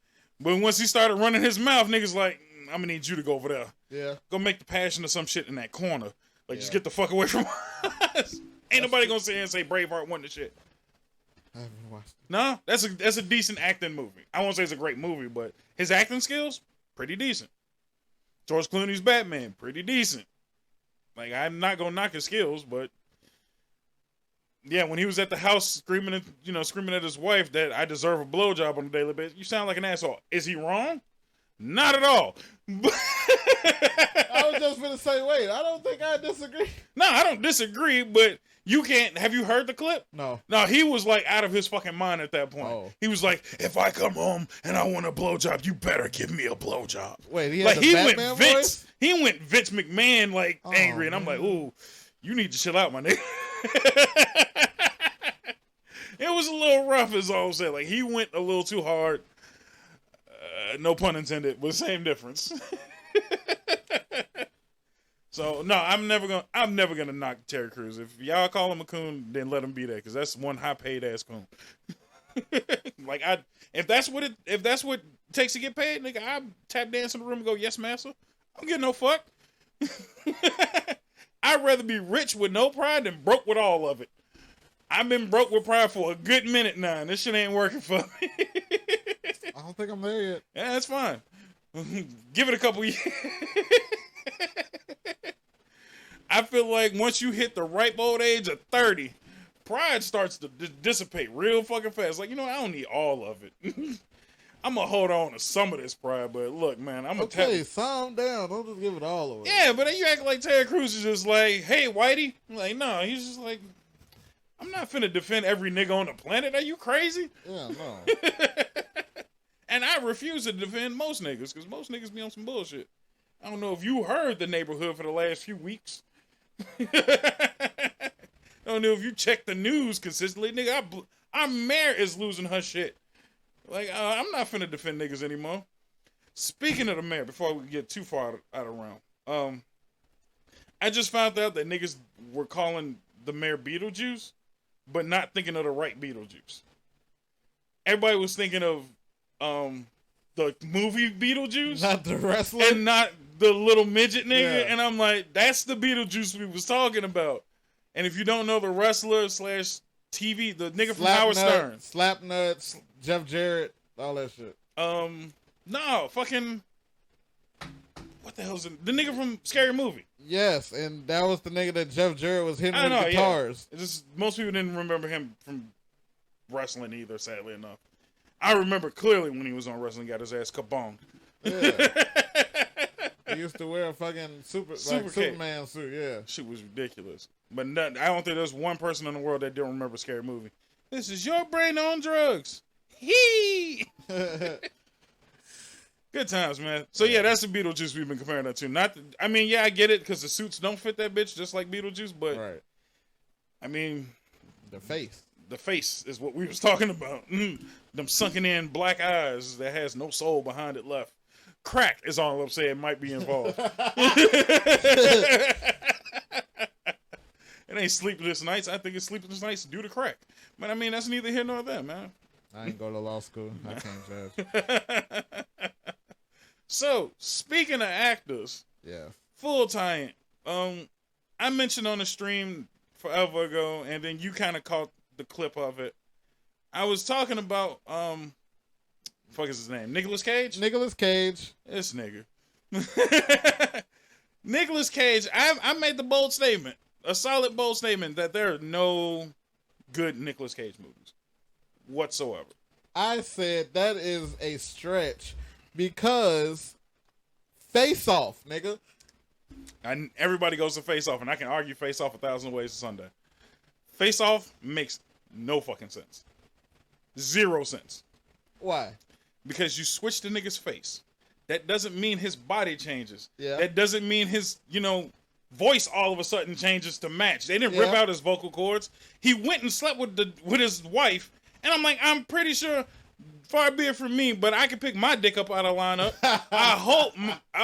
But once he started running his mouth, niggas like, I'm gonna need you to go over there. Yeah. Go make the passion or some shit in that corner. Like, just get the fuck away from us. Ain't nobody gonna sit here and say Braveheart won the shit. I haven't watched it. No, that's a decent acting movie. I won't say it's a great movie, but his acting skills, pretty decent. George Clooney's Batman, pretty decent. Like, I'm not gonna knock his skills, but yeah, when he was at the house screaming at his wife that I deserve a blowjob on a daily basis, you sound like an asshole. Is he wrong? Not at all. I was just gonna say, wait, I don't think I disagree. No, I don't disagree, but you can't. Have you heard the clip? No. No, he was like out of his fucking mind at that point. Oh. He was like, if I come home and I want a blowjob, you better give me a blowjob. Wait, he had the Batman went Vince. voice? He went Vince McMahon like angry, and I'm like, ooh, you need to chill out, my nigga. It was a little rough, is all I'm saying. Like, he went a little too hard. No pun intended, but same difference. So no, I'm never gonna knock Terry Crews. If y'all call him a coon, then let him be that, because that's one high paid ass coon. Like, if that's what it takes to get paid, nigga, I tap dance in the room and go, yes, master. I don't get no fuck. I'd rather be rich with no pride than broke with all of it. I've been broke with pride for a good minute now, and this shit ain't working for me. I don't think I'm there yet. Yeah, that's fine. Give it a couple years. I feel like once you hit the ripe old age of 30, pride starts to dissipate real fucking fast. Like, I don't need all of it. I'm going to hold on to some of this pride, but look, man, I'm going to Okay, calm down. Don't just give it all away. Yeah, but then you act like Terry Crews is just like, hey, Whitey. I'm like, no, he's just like, I'm not finna defend every nigga on the planet. Are you crazy? Yeah, no. And I refuse to defend most niggas, because most niggas be on some bullshit. I don't know if you heard the neighborhood for the last few weeks. I don't know if you check the news consistently. Nigga, our mayor is losing her shit. Like, I'm not finna defend niggas anymore. Speaking of the mayor, before we get too far out of round, I just found out that niggas were calling the mayor Beetlejuice, but not thinking of the right Beetlejuice. Everybody was thinking of the movie Beetlejuice, Not the wrestler? and not the little midget nigga. Yeah. And I'm like, that's the Beetlejuice we was talking about. And if you don't know the wrestler / TV, the nigga from Howard Stern, Slapnuts, Jeff Jarrett, all that shit. no, fucking, what the hell's the nigga from Scary Movie? Yes, and that was the nigga that Jeff Jarrett was hitting I with know, guitars. yeah. It's just, most people didn't remember him from wrestling either, sadly enough. I remember clearly when he was on wrestling, got his ass kabonged. Yeah. He used to wear a fucking Superman suit, yeah. Shit was ridiculous. But I don't think there's one person in the world that don't remember Scary Movie. This is your brain on drugs. Hee! Good times, man. So yeah, that's the Beetlejuice we've been comparing that to. I get it, because the suits don't fit that bitch just like Beetlejuice, but Right. I mean, The face. the face is what we was talking about. Them sunken in black eyes that has no soul behind it left. Crack is all I'm saying might be involved. It ain't sleepless nights. I think it's sleepless nights due to crack. But I mean, that's neither here nor there, man. I ain't go to law school. I can't judge. So, speaking of actors, Yeah. full time. I mentioned on the stream forever ago, and then you kind of caught the clip of it. I was talking about fuck is his name? Nicolas Cage? Nicolas Cage. This nigga. Nicolas Cage, I made the bold statement, a solid bold statement, that there are no good Nicolas Cage movies whatsoever. I said that is a stretch because Face Off, nigga. And everybody goes to Face Off, and I can argue Face Off 1,000 ways to Sunday. Face Off makes no fucking sense. 0 sense. Why? Because you switch the nigga's face. That doesn't mean his body changes. Yeah. That doesn't mean his, voice all of a sudden changes to match. They didn't rip out his vocal cords. He went and slept with his wife, and I'm like, I'm pretty sure, far be it from me, but I can pick my dick up out of lineup. I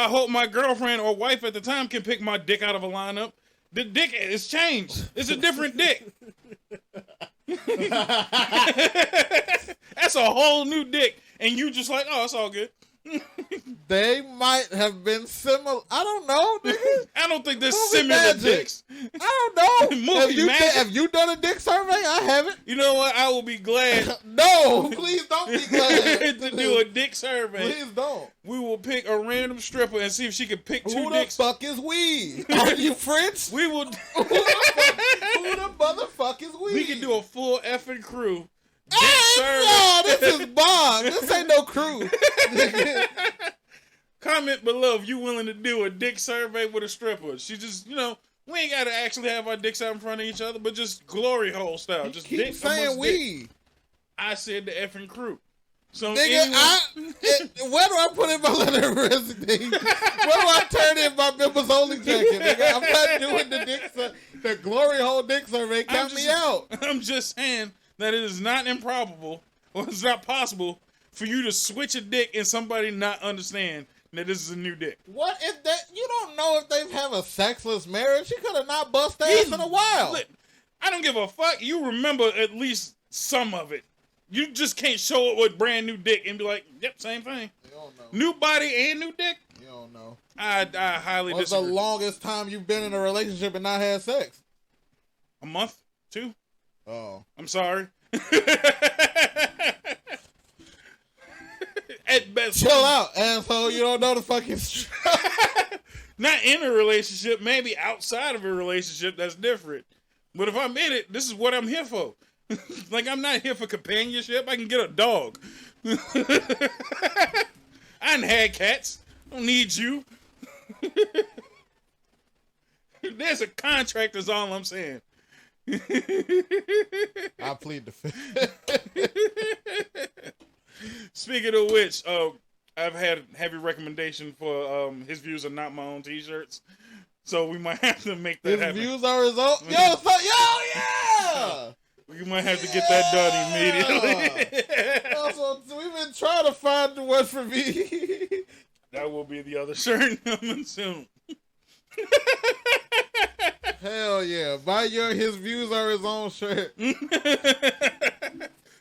hope my girlfriend or wife at the time can pick my dick out of a lineup. The dick is changed. It's a different dick. That's a whole new dick, and you just like, oh, it's all good. They might have been similar. I don't know, nigga. I don't think there's Movie similar magic. dicks. I don't know. Movie magic. Have you done a dick survey? I haven't. You know what? I will be glad. No, please don't be glad to do a dick survey. Please don't. We will pick a random stripper and see if she can pick two Who dicks. the fuck is we? Are you French? We will. Who the motherfuck is we? We can do a full effing crew. Dick Hey, no, this is Bob. This ain't no crew. Comment below if you willing to do a dick survey with a stripper. She just, we ain't got to actually have our dicks out in front of each other, but just glory hole style. Just Keep dick saying amongst we. dick. I said the effing crew. So Nigga, where do I put in my letter of resignation? Where do I turn in my members only jacket? Nigga, I'm not doing the glory hole dick survey. Count me out. I'm just saying that it is not improbable, or it's not possible for you to switch a dick and somebody not understand that this is a new dick. What if that? You don't know if they have a sexless marriage. She could have not bust ass in a while. I don't give a fuck. You remember at least some of it. You just can't show it with brand new dick and be like, yep, same thing. You don't know. New body and new dick? You don't know. I highly What's disagree. the longest time you've been in a relationship and not had sex? A month? 2? Oh. I'm sorry. At best. Chill out, asshole. You don't know the fucking Not in a relationship, maybe outside of a relationship, that's different. But if I'm in it, this is what I'm here for. Like, I'm not here for companionship. I can get a dog. I done had cats. Don't need you. There's a contract, is all I'm saying. I plead the fifth. Speaking of which, I've had heavy recommendation for his views are not my own t-shirts. So we might have to make that happen. His views are his own. Yeah! We might have to get that done immediately. Also, we've been trying to find the word for me. That will be the other shirt coming soon. Hell yeah. Buy his views are his own shirt.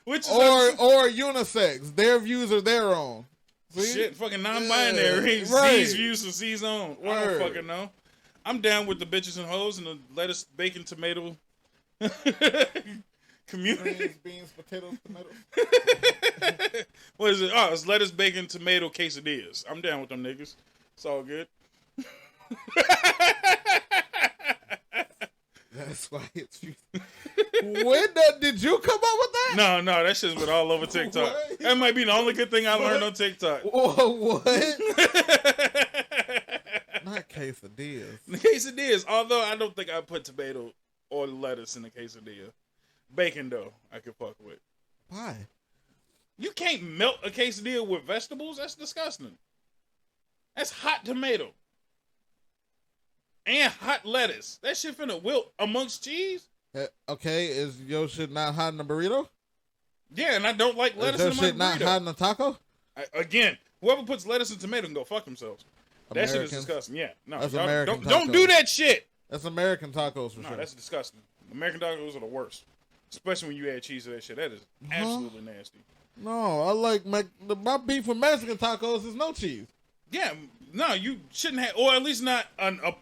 Which is or unisex. Their views are their own. See? shit, fucking non-binary. Yeah, right. C's views and C's own. I Word. don't fucking know. I'm down with the bitches and hoes and the lettuce, bacon, tomato community. Greens, beans, potatoes, tomatoes. What is it? Oh, it's lettuce, bacon, tomato quesadillas. I'm down with them niggas. It's all good. That's why it's. Did you come up with that? No, that shit's been all over TikTok. What? That might be the only good thing I learned on TikTok. What? Not quesadillas. The quesadillas, although I don't think I put tomato or lettuce in the quesadilla. Bacon, though, I could fuck with. Why? You can't melt a quesadilla with vegetables. That's disgusting. That's hot tomato. And hot lettuce. That shit finna wilt amongst cheese. Okay, is your shit not hot in a burrito? Yeah, and I don't like lettuce Is your in my shit burrito. not hot in a taco? Again, whoever puts lettuce and tomato can go fuck themselves. That shit is Americans? disgusting. Yeah, no, That's y'all American don't do tacos. that shit. That's American tacos for No, sure. that's disgusting. American tacos are the worst, especially when you add cheese to that shit. That is absolutely nasty. No, I like my beef with Mexican tacos is no cheese. Yeah, no, you shouldn't have, or at least not a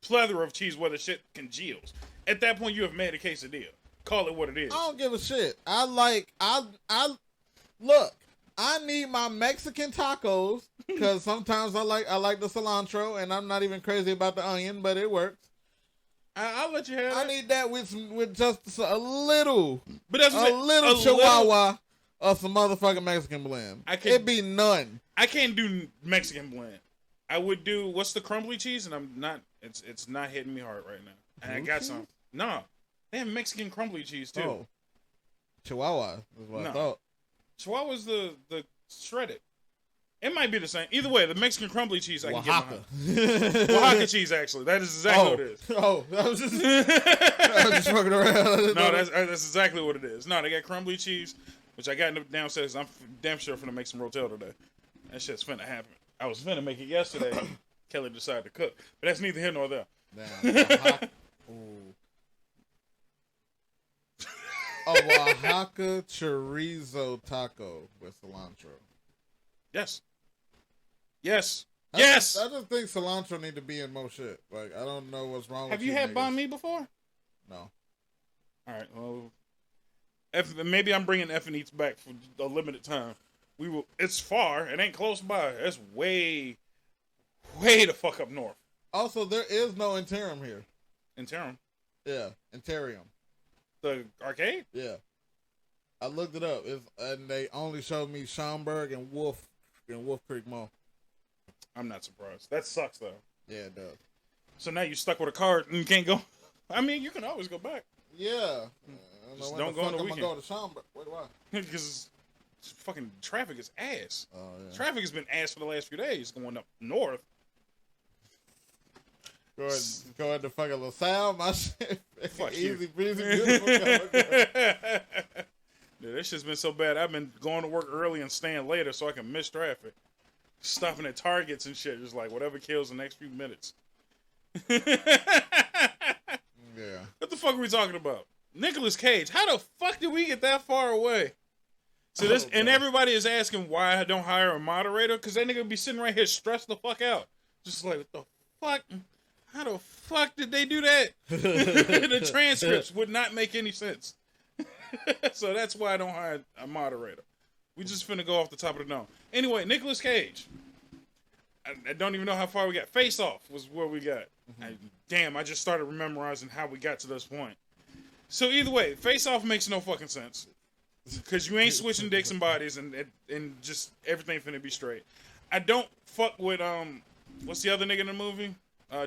plethora of cheese where the shit congeals. At that point, you have made a quesadilla. Call it what it is. I don't give a shit. I look. I need my Mexican tacos because sometimes I like the cilantro, and I'm not even crazy about the onion, but it works. I'll let you have I that. need that with just a little, But that's what a little chihuahua of some motherfucking Mexican blend. It'd be none. I can't do Mexican blend. I would do what's the crumbly cheese, and I'm not. It's not hitting me hard right now. And I got some. No, they have Mexican crumbly cheese too. Oh. Chihuahua is what I thought. Chihuahua's the shredded. It might be the same. Either way, the Mexican crumbly cheese I can get behind. Oaxaca cheese, actually. That is exactly what it is. Oh, I was just fucking around. No, that's exactly what it is. No, they got crumbly cheese, which I got downstairs. I'm damn sure finna make some rotel today. That shit's finna happen. I was finna make it yesterday. Kelly decided to cook. But that's neither here nor there. Damn, Oaxaca. A Oaxaca chorizo taco with cilantro. Yes. Yes. I Yes. I just think cilantro need to be in more shit. Like, I don't know what's wrong Have with you had niggas. banh mi before? No. All right. Well, maybe I'm bringing F and Eats back for a limited time. We will. It's far. It ain't close by. It's way the fuck up north. Also, there is no Interim here. Interim. Yeah, Interium. The arcade? Yeah. I looked it up. And they only showed me Schaumburg and Wolf Creek Mall. I'm not surprised. That sucks though. Yeah, it does. So now you're stuck with a card and you can't go. I mean, you can always go back. Yeah. Just don't go on the weekend. I'm gonna go to Schaumburg. Wait, why? Because fucking traffic is ass. Oh, yeah. Traffic has been ass for the last few days going up north. Going to fucking LaSalle, my shit. Fuck easy, you. breezy, beautiful. Yeah, this shit's been so bad. I've been going to work early and staying later so I can miss traffic. Stopping at Targets and shit, just like whatever kills the next few minutes. Yeah. What the fuck are we talking about? Nicolas Cage. How the fuck did we get that far away? So this, and everybody is asking why I don't hire a moderator, because that nigga be sitting right here stressed the fuck out. Just like, what the fuck? How the fuck did they do that? The transcripts would not make any sense. So that's why I don't hire a moderator. We just finna go off the top of the dome. Anyway, Nicolas Cage. I don't even know how far we got. Face Off was where we got. Damn, I just started memorizing how we got to this point. So either way, Face Off makes no fucking sense. Because you ain't switching dicks and bodies and just everything finna be straight. I don't fuck with, what's the other nigga in the movie?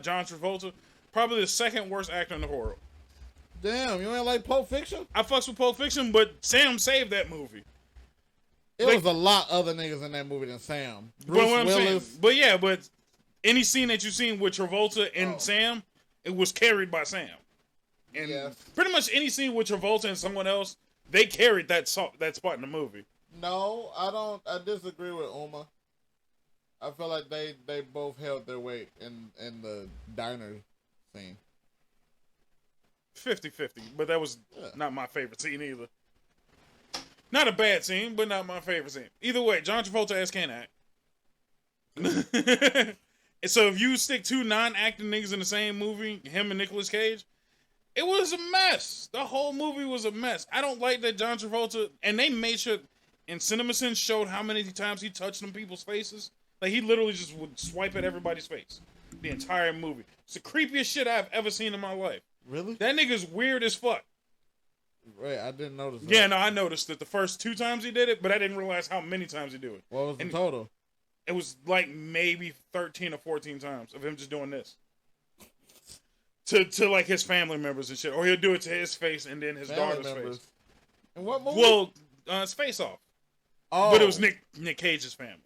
John Travolta. Probably the second worst actor in the world. Damn, you ain't like Pulp Fiction? I fucks with Pulp Fiction, but Sam saved that movie. It was a lot other niggas in that movie than Sam. Bruce But what I'm Willis. saying, but yeah, but any scene that you've seen with Travolta and Sam, it was carried by Sam. And pretty much any scene with Travolta and someone else, they carried that spot in the movie. No, I disagree with Uma. I feel like they both held their weight in the diner scene. 50-50, but that was not my favorite scene either. Not a bad scene, but not my favorite scene. Either way, John Travolta ass can't act. And so if you stick two non-acting niggas in the same movie, him and Nicolas Cage, it was a mess. The whole movie was a mess. I don't like that John Travolta, and they made sure, and CinemaSins showed how many times he touched them people's faces. Like, he literally just would swipe at everybody's face. The entire movie. It's the creepiest shit I've ever seen in my life. Really? That nigga's weird as fuck. Right, I didn't notice that. Yeah, no, I noticed it the first 2 times he did it, but I didn't realize how many times he do it. What was the total? It was like maybe 13 or 14 times of him just doing this. To like his family members and shit. Or he'll do it to his face and then his daughter's face. In what movie? Well, it's Face Off. Oh. But it was Nick Cage's family.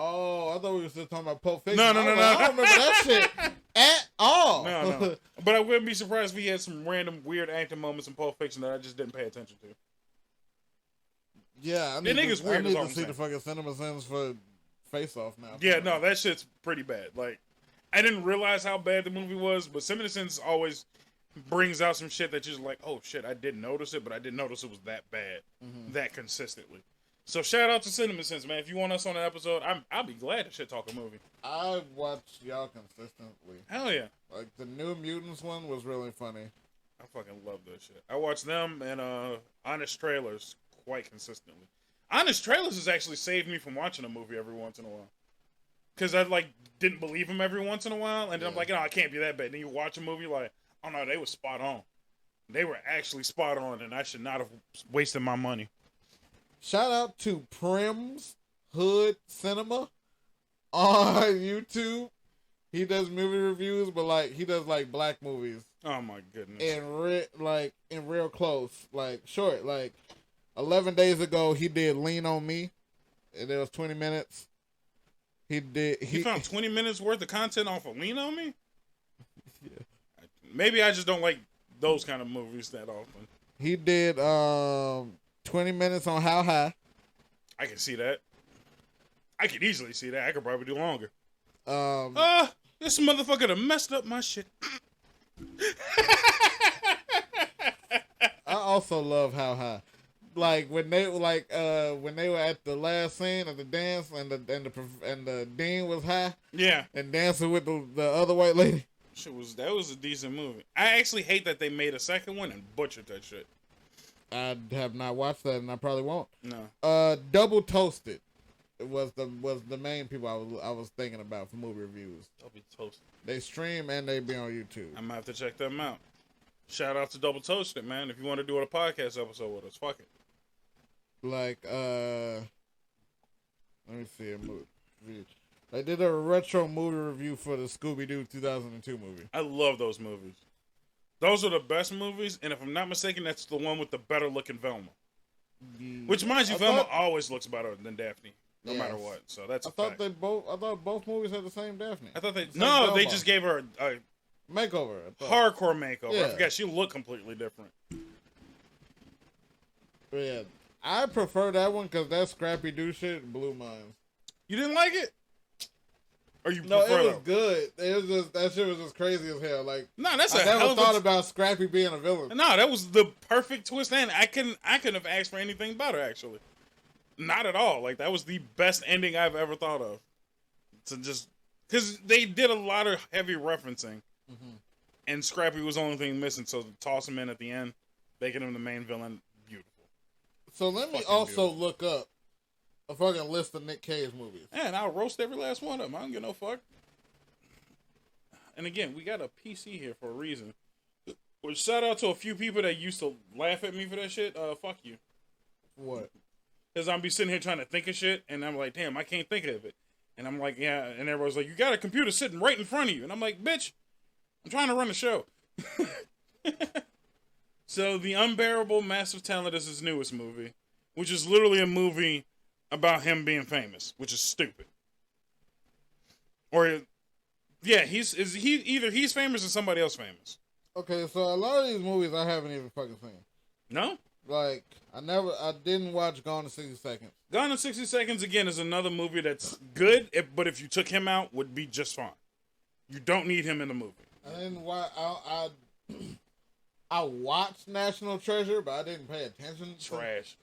Oh, I thought we were still talking about Pulp Fiction. No. I don't remember that shit at all. No. But I wouldn't be surprised if he had some random weird acting moments in Pulp Fiction that I just didn't pay attention to. Yeah, I need to see the fucking CinemaSins for Face Off now. Yeah, no, that shit's pretty bad. Like, I didn't realize how bad the movie was, but CinemaSins always brings out some shit that you're just like, oh shit, I didn't notice it, but I didn't notice it was that bad, that consistently. So shout out to CinemaSins, man. If you want us on an episode, I'll be glad to shit talk a movie. I watch y'all consistently. Hell yeah. Like, the New Mutants one was really funny. I fucking love that shit. I watch them and Honest Trailers quite consistently. Honest Trailers has actually saved me from watching a movie every once in a while. Because I, like, didn't believe them every once in a while. And then I'm like, no, it can't be that bad. Then you watch a movie like, oh no, they were spot on. They were actually spot on, and I should not have wasted my money. Shout out to Prim's Hood Cinema on YouTube. He does movie reviews, but like he does like black movies. Oh my goodness! In real close, like short. Like 11 days ago, he did Lean on Me, and it was 20 minutes. He found 20 minutes worth of content off of Lean on Me. Yeah. Maybe I just don't like those kind of movies that often. He did 20 minutes on How High. I can see that. I could easily see that. I could probably do longer. This motherfucker done messed up my shit. also love how high. Like when they were at the last scene of the dance and the dean was high. Yeah. And dancing with the other white lady. That was a decent movie. I actually hate that they made a second one and butchered that shit. I have not watched that, and I probably won't. No. Double Toasted was the main people I was thinking about for movie reviews. Double Toasted. They stream and they be on YouTube. I might have to check them out. Shout out to Double Toasted, man. If you want to do a podcast episode with us, fuck it. Like, let me see a movie. They did a retro movie review for the Scooby-Doo 2002 movie. I love those movies. Those are the best movies, and if I'm not mistaken, that's the one with the better-looking Velma. Which, mind you, Velma always looks better than Daphne, no matter what. So that's a fact. I thought both movies had the same Daphne. I thought they just gave her a makeover, hardcore makeover. Yeah. I forgot she looked completely different. But yeah, I prefer that one because that Scrappy Doo shit blew mine. You didn't like it? Or you No, prefer it was good. It was just that shit was just crazy as hell. Like, no, that's I never thought about Scrappy being a villain. No, that was the perfect twist. And I couldn't have asked for anything better. Actually, not at all. Like that was the best ending I've ever thought of. To just because they did a lot of heavy referencing, and Scrappy was the only thing missing. So to toss him in at the end, making him the main villain, beautiful. So let me also look up a fucking list of Nick Cage movies. And I'll roast every last one of them. I don't give no fuck. And again, we got a PC here for a reason. Well, shout out to a few people that used to laugh at me for that shit. Fuck you. What? Because I'm be sitting here trying to think of shit, and I'm like, damn, I can't think of it. And I'm like, yeah. And everyone's like, you got a computer sitting right in front of you. And I'm like, bitch, I'm trying to run a show. So, The Unbearable Massive Talent is his newest movie, which is literally a movie about him being famous, which is stupid. Or, yeah, he's famous or somebody else famous. Okay, so a lot of these movies I haven't even fucking seen. No? Like, I didn't watch Gone in 60 Seconds. Gone in 60 Seconds, again, is another movie that's good, but if you took him out, would be just fine. You don't need him in the movie. I didn't watch, I watched National Treasure, but I didn't pay attention. Trash.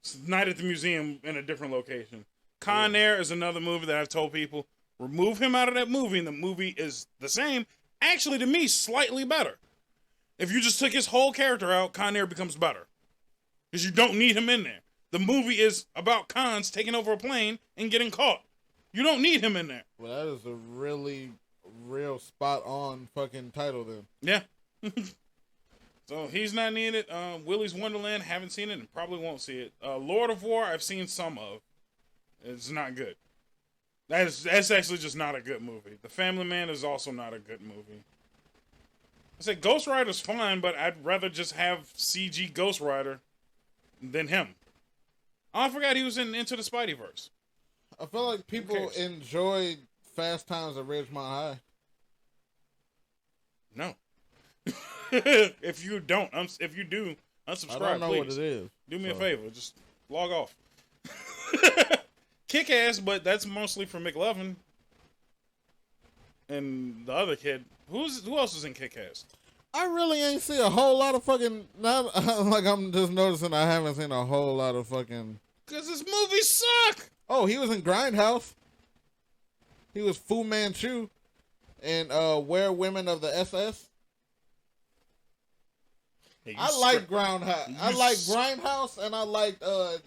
It's Night at the Museum in a different location. Con Air is another movie that I've told people, remove him out of that movie, and the movie is the same. Actually, to me, slightly better. If you just took his whole character out, Con Air becomes better. Because you don't need him in there. The movie is about cons taking over a plane and getting caught. You don't need him in there. Well, that is a really, real spot-on fucking title then. Yeah. So he's not needed. Willy's Wonderland, haven't seen it and probably won't see it. Lord of War, I've seen some of. It's not good. That's actually just not a good movie. The Family Man is also not a good movie. I said Ghost Rider's fine, but I'd rather just have CG Ghost Rider than him. Oh, I forgot he was in Into the Spideyverse. I feel like people enjoyed Fast Times at Ridgemont High. No. If you do, unsubscribe. I don't know please. what it is. Do me a favor, just log off. Kick Ass, but that's mostly for McLovin and the other kid. Who else is in Kick Ass? I really ain't see a whole lot of fucking. Not like I'm just noticing. I haven't seen a whole lot of fucking. Cause this movie suck. Oh, he was in Grindhouse. He was Fu Manchu, and Where Women of the SS. Hey, I like Grindhouse. I like Grindhouse, and I liked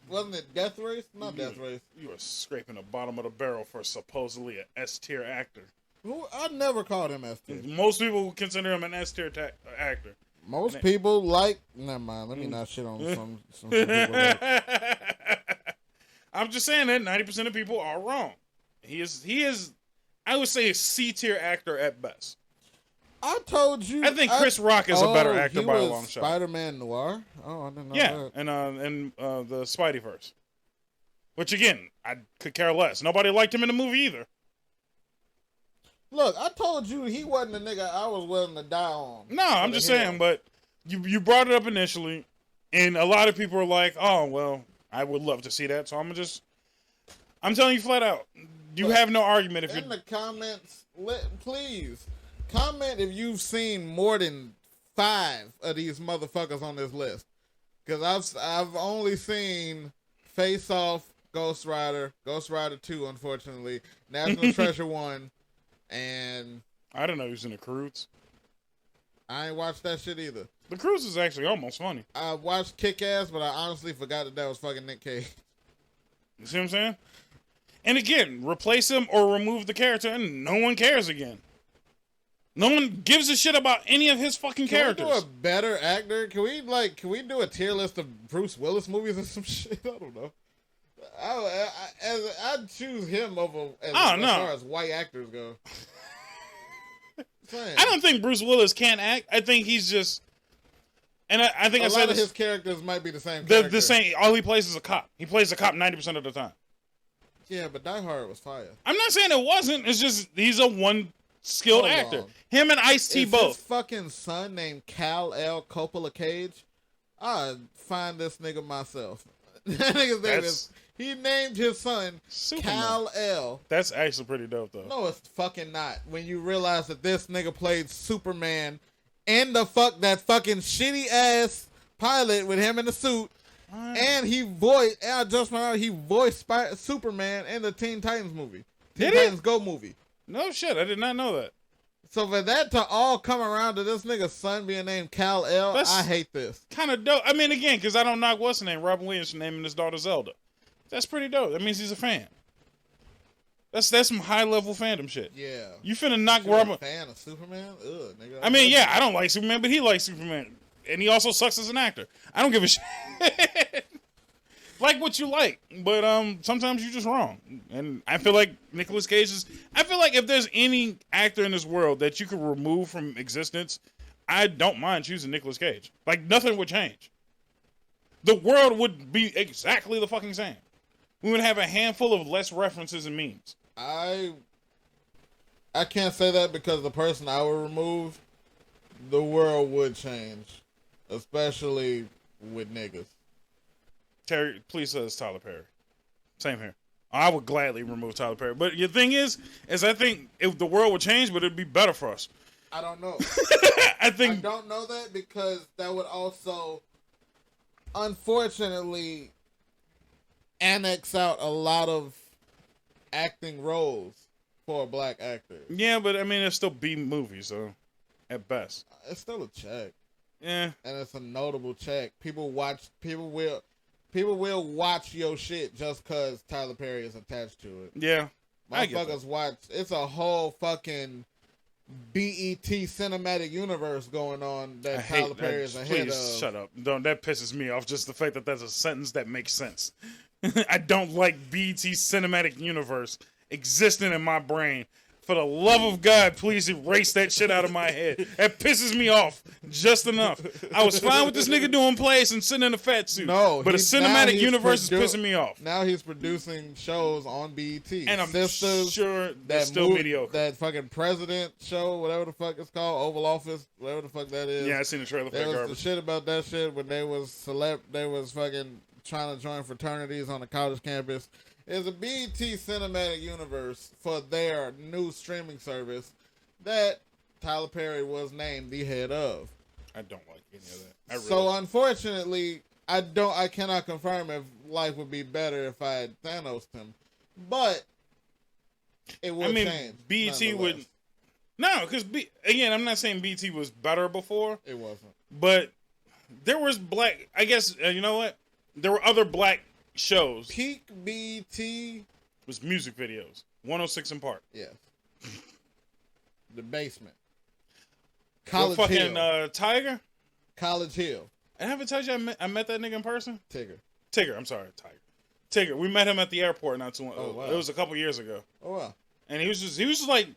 wasn't it Death Race? Not Death Race. You are scraping the bottom of the barrel for supposedly an S-tier actor. Who I never called him S-tier. Most people consider him an S-tier actor. Most people like. Never mind. Let me not shit on some people. I'm just saying that 90% of people are wrong. He is. I would say a C-tier actor at best. I told you. I think Chris Rock is a better actor by a long shot. Spider-Man Noir. Oh, I didn't know that. And the Spideyverse. Which again, I could care less. Nobody liked him in the movie either. Look, I told you he wasn't the nigga I was willing to die on. No, I'm just saying, but you brought it up initially, and a lot of people are like, "Oh, well, I would love to see that." So I'm telling you flat out, you have no argument if in the comments. Please comment if you've seen more than 5 of these motherfuckers on this list. Because I've only seen Face Off, Ghost Rider 2, unfortunately, National Treasure 1, and... I didn't know he was in The Croods. I ain't watched that shit either. The Croods is actually almost funny. I watched Kick-Ass, but I honestly forgot that was fucking Nick Cage. You see what I'm saying? And again, replace him or remove the character and no one cares again. No one gives a shit about any of his fucking characters. Can we do a better actor? Can we do a tier list of Bruce Willis movies or some shit? I don't know. I'd choose him over as far as white actors go. I don't think Bruce Willis can't act. I think he's just, and I think a lot of his characters might be the same. The same. All he plays is a cop. He plays a cop 90% of the time. Yeah, but Die Hard was fire. I'm not saying it wasn't. It's just he's a skilled actor. Him and Ice-T both. His fucking son named Kal-El Coppola Cage. I'd find this nigga myself. That nigga's name is. He named his son Kal-El. That's actually pretty dope, though. No, it's fucking not. When you realize that this nigga played Superman in that fucking shitty ass pilot with him in the suit, and he voiced Superman in the Teen Titans movie. Teen Titans Go movie. No shit, I did not know that. So for that to all come around to this nigga's son being named Kal-El, I hate this. Kind of dope. I mean, again, because I don't knock what's her name, Robin Williams naming his daughter Zelda. That's pretty dope. That means he's a fan. That's some high level fandom shit. Yeah. You finna knock Robin. A fan of Superman? Ugh, nigga. I mean, yeah, I don't like Superman, but he likes Superman, and he also sucks as an actor. I don't give a shit. Like what you like, but sometimes you're just wrong. And I feel like Nicolas Cage is. I feel like if there's any actor in this world that you could remove from existence, I don't mind choosing Nicolas Cage. Like nothing would change. The world would be exactly the fucking same. We would have a handful of less references and memes. I can't say that because the person I would remove, the world would change, especially with niggas. Terry, please say it's Tyler Perry. Same here. I would gladly remove Tyler Perry. But the thing is I think if the world would change, but it'd be better for us. I don't know. I don't know that because that would also, unfortunately, annex out a lot of acting roles for a black actor. Yeah, but I mean, it's still B movies, so at best. It's still a check. Yeah. And it's a notable check. People will watch your shit just because Tyler Perry is attached to it. Yeah. Motherfuckers watch. It's a whole fucking BET cinematic universe going on that Tyler Perry is ahead of. Please shut up. That pisses me off. Just the fact that that's a sentence that makes sense. I don't like BET cinematic universe existing in my brain. For the love of God, please erase that shit out of my head. That pisses me off just enough. I was fine with this nigga doing plays and sitting in a fat suit. No, but a cinematic universe is pissing me off. Now he's producing shows on BET. And I'm Sisters, sure that's still mediocre. That fucking President show, whatever the fuck it's called, Oval Office, whatever the fuck that is. Yeah, I seen the trailer for that garbage. garbage. The shit about that shit when they was fucking trying to join fraternities on a college campus. Is a BET cinematic universe for their new streaming service that Tyler Perry was named the head of. I don't like any of that. So unfortunately, I cannot confirm if life would be better if I had Thanos him, but it would change. BET would. No, because again, I'm not saying BET was better before. It wasn't. But there was black. I guess you know what? There were other black shows. Peak BT was music videos. 106 in Park. Yes. The Basement. College fucking Hill. Tiger. College Hill. I haven't told you I met that nigga in person. Tigger. I'm sorry, Tiger. We met him at the airport not too long. Oh, wow. It was a couple years ago. Oh wow. And he was just like,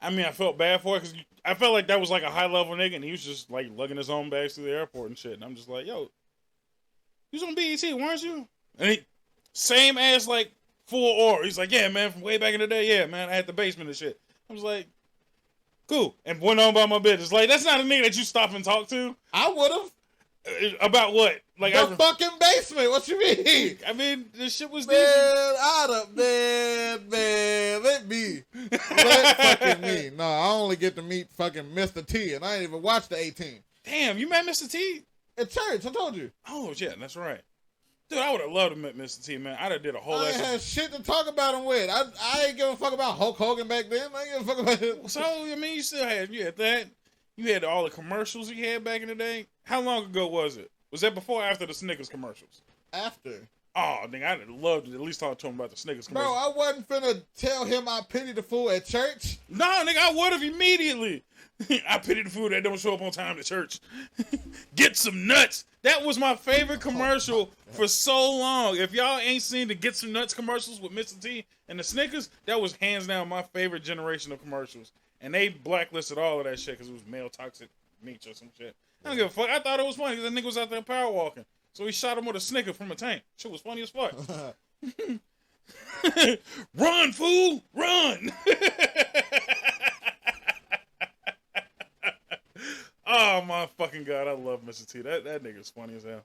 I mean, I felt bad for it because I felt like that was like a high level nigga, and he was just like lugging his own bags through the airport and shit. And I'm just like, yo, you was on BET, weren't you? And he, same as like full or. He's like, yeah, man, from way back in the day, yeah, man, I had the Basement and shit. I was like, cool. And went on about my business. Like, that's not a nigga that you stop and talk to. I would have. About what? Like the fucking Basement. What you mean? I mean, this shit was man. Let me. Let fucking me. No, I only get to meet fucking Mr. T, and I ain't even watched the 18. Damn, you met Mr. T? At church, I told you. Oh, yeah, that's right. Dude, I would have loved to meet Mr. T, man. I'd have did a whole I ain't had shit to talk about him with. I ain't give a fuck about Hulk Hogan back then. I ain't give a fuck about him. So, I mean, you had that. You had all the commercials you had back in the day. How long ago was it? Was that before or after the Snickers commercials? After. Oh, nigga, I'd have loved to at least talk to him about the Snickers commercials. Bro, I wasn't finna tell him I pity the fool at church. No, nigga, I would have immediately. I pity the food that don't show up on time to church. Get some nuts. That was my favorite commercial for so long. If y'all ain't seen the Get Some Nuts commercials with Mr. T and the Snickers, that was hands down my favorite generation of commercials. And they blacklisted all of that shit because it was male toxic nature or some shit. I don't give a fuck. I thought it was funny because that nigga was out there power walking. So he shot him with a Snicker from a tank. Shit was funny as fuck. Run, fool! Run! Oh my fucking god, I love Mr. T. That nigga's funny as hell.